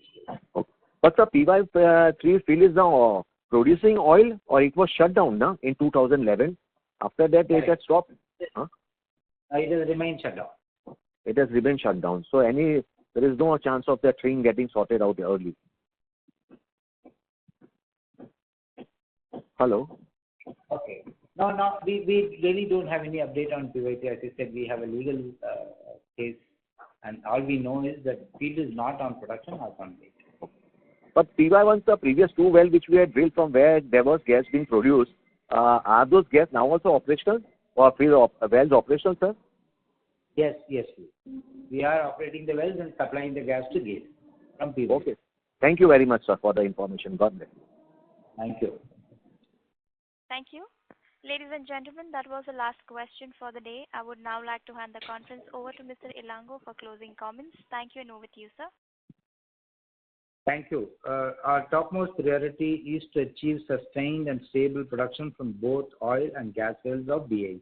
Okay. But the PY3 field is now producing oil, or it was shut down in 2011. After that, it has stopped. It has remained shut down. It has remained shut down. So there is no chance of that thing getting sorted out early. Hello. Okay. No, we really don't have any update on PY3. As I said, we have a legal case, and all we know is that field is not on production or on wait. But PY1, the previous two wells which we had drilled from where there was gas being produced, are those gas now also operational, or wells operational, sir? Yes. We are operating the wells and supplying the gas to GAIL from PY. Okay. Thank you very much, sir, for the information. God bless. Thank you. Thank you. Ladies and gentlemen, that was the last question for the day. I would now like to hand the conference over to Mr. Ilango for closing comments. Thank you, and over to you, sir. Thank you. Our topmost priority is to achieve sustained and stable production from both oil and gas wells of BAT.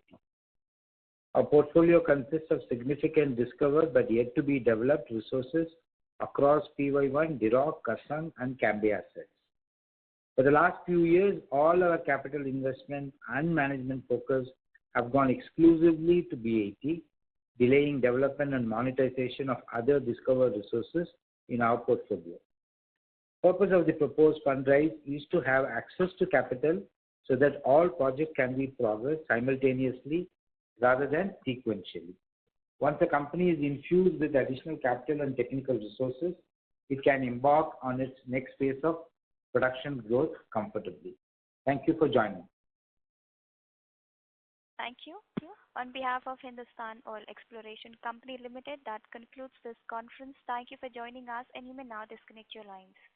Our portfolio consists of significant discovered but yet to be developed resources across PY1, Dirok, Kasang, and Cambay assets. For the last few years, all our capital investment and management focus have gone exclusively to BAT, delaying development and monetization of other discovered resources in our portfolio. Purpose of the proposed fundraise is to have access to capital so that all projects can be progressed simultaneously rather than sequentially. Once the company is infused with additional capital and technical resources, it can embark on its next phase of production growth comfortably. Thank you for joining. Thank you. On behalf of Hindustan Oil Exploration Company Limited, that concludes this conference. Thank you for joining us, and you may now disconnect your lines.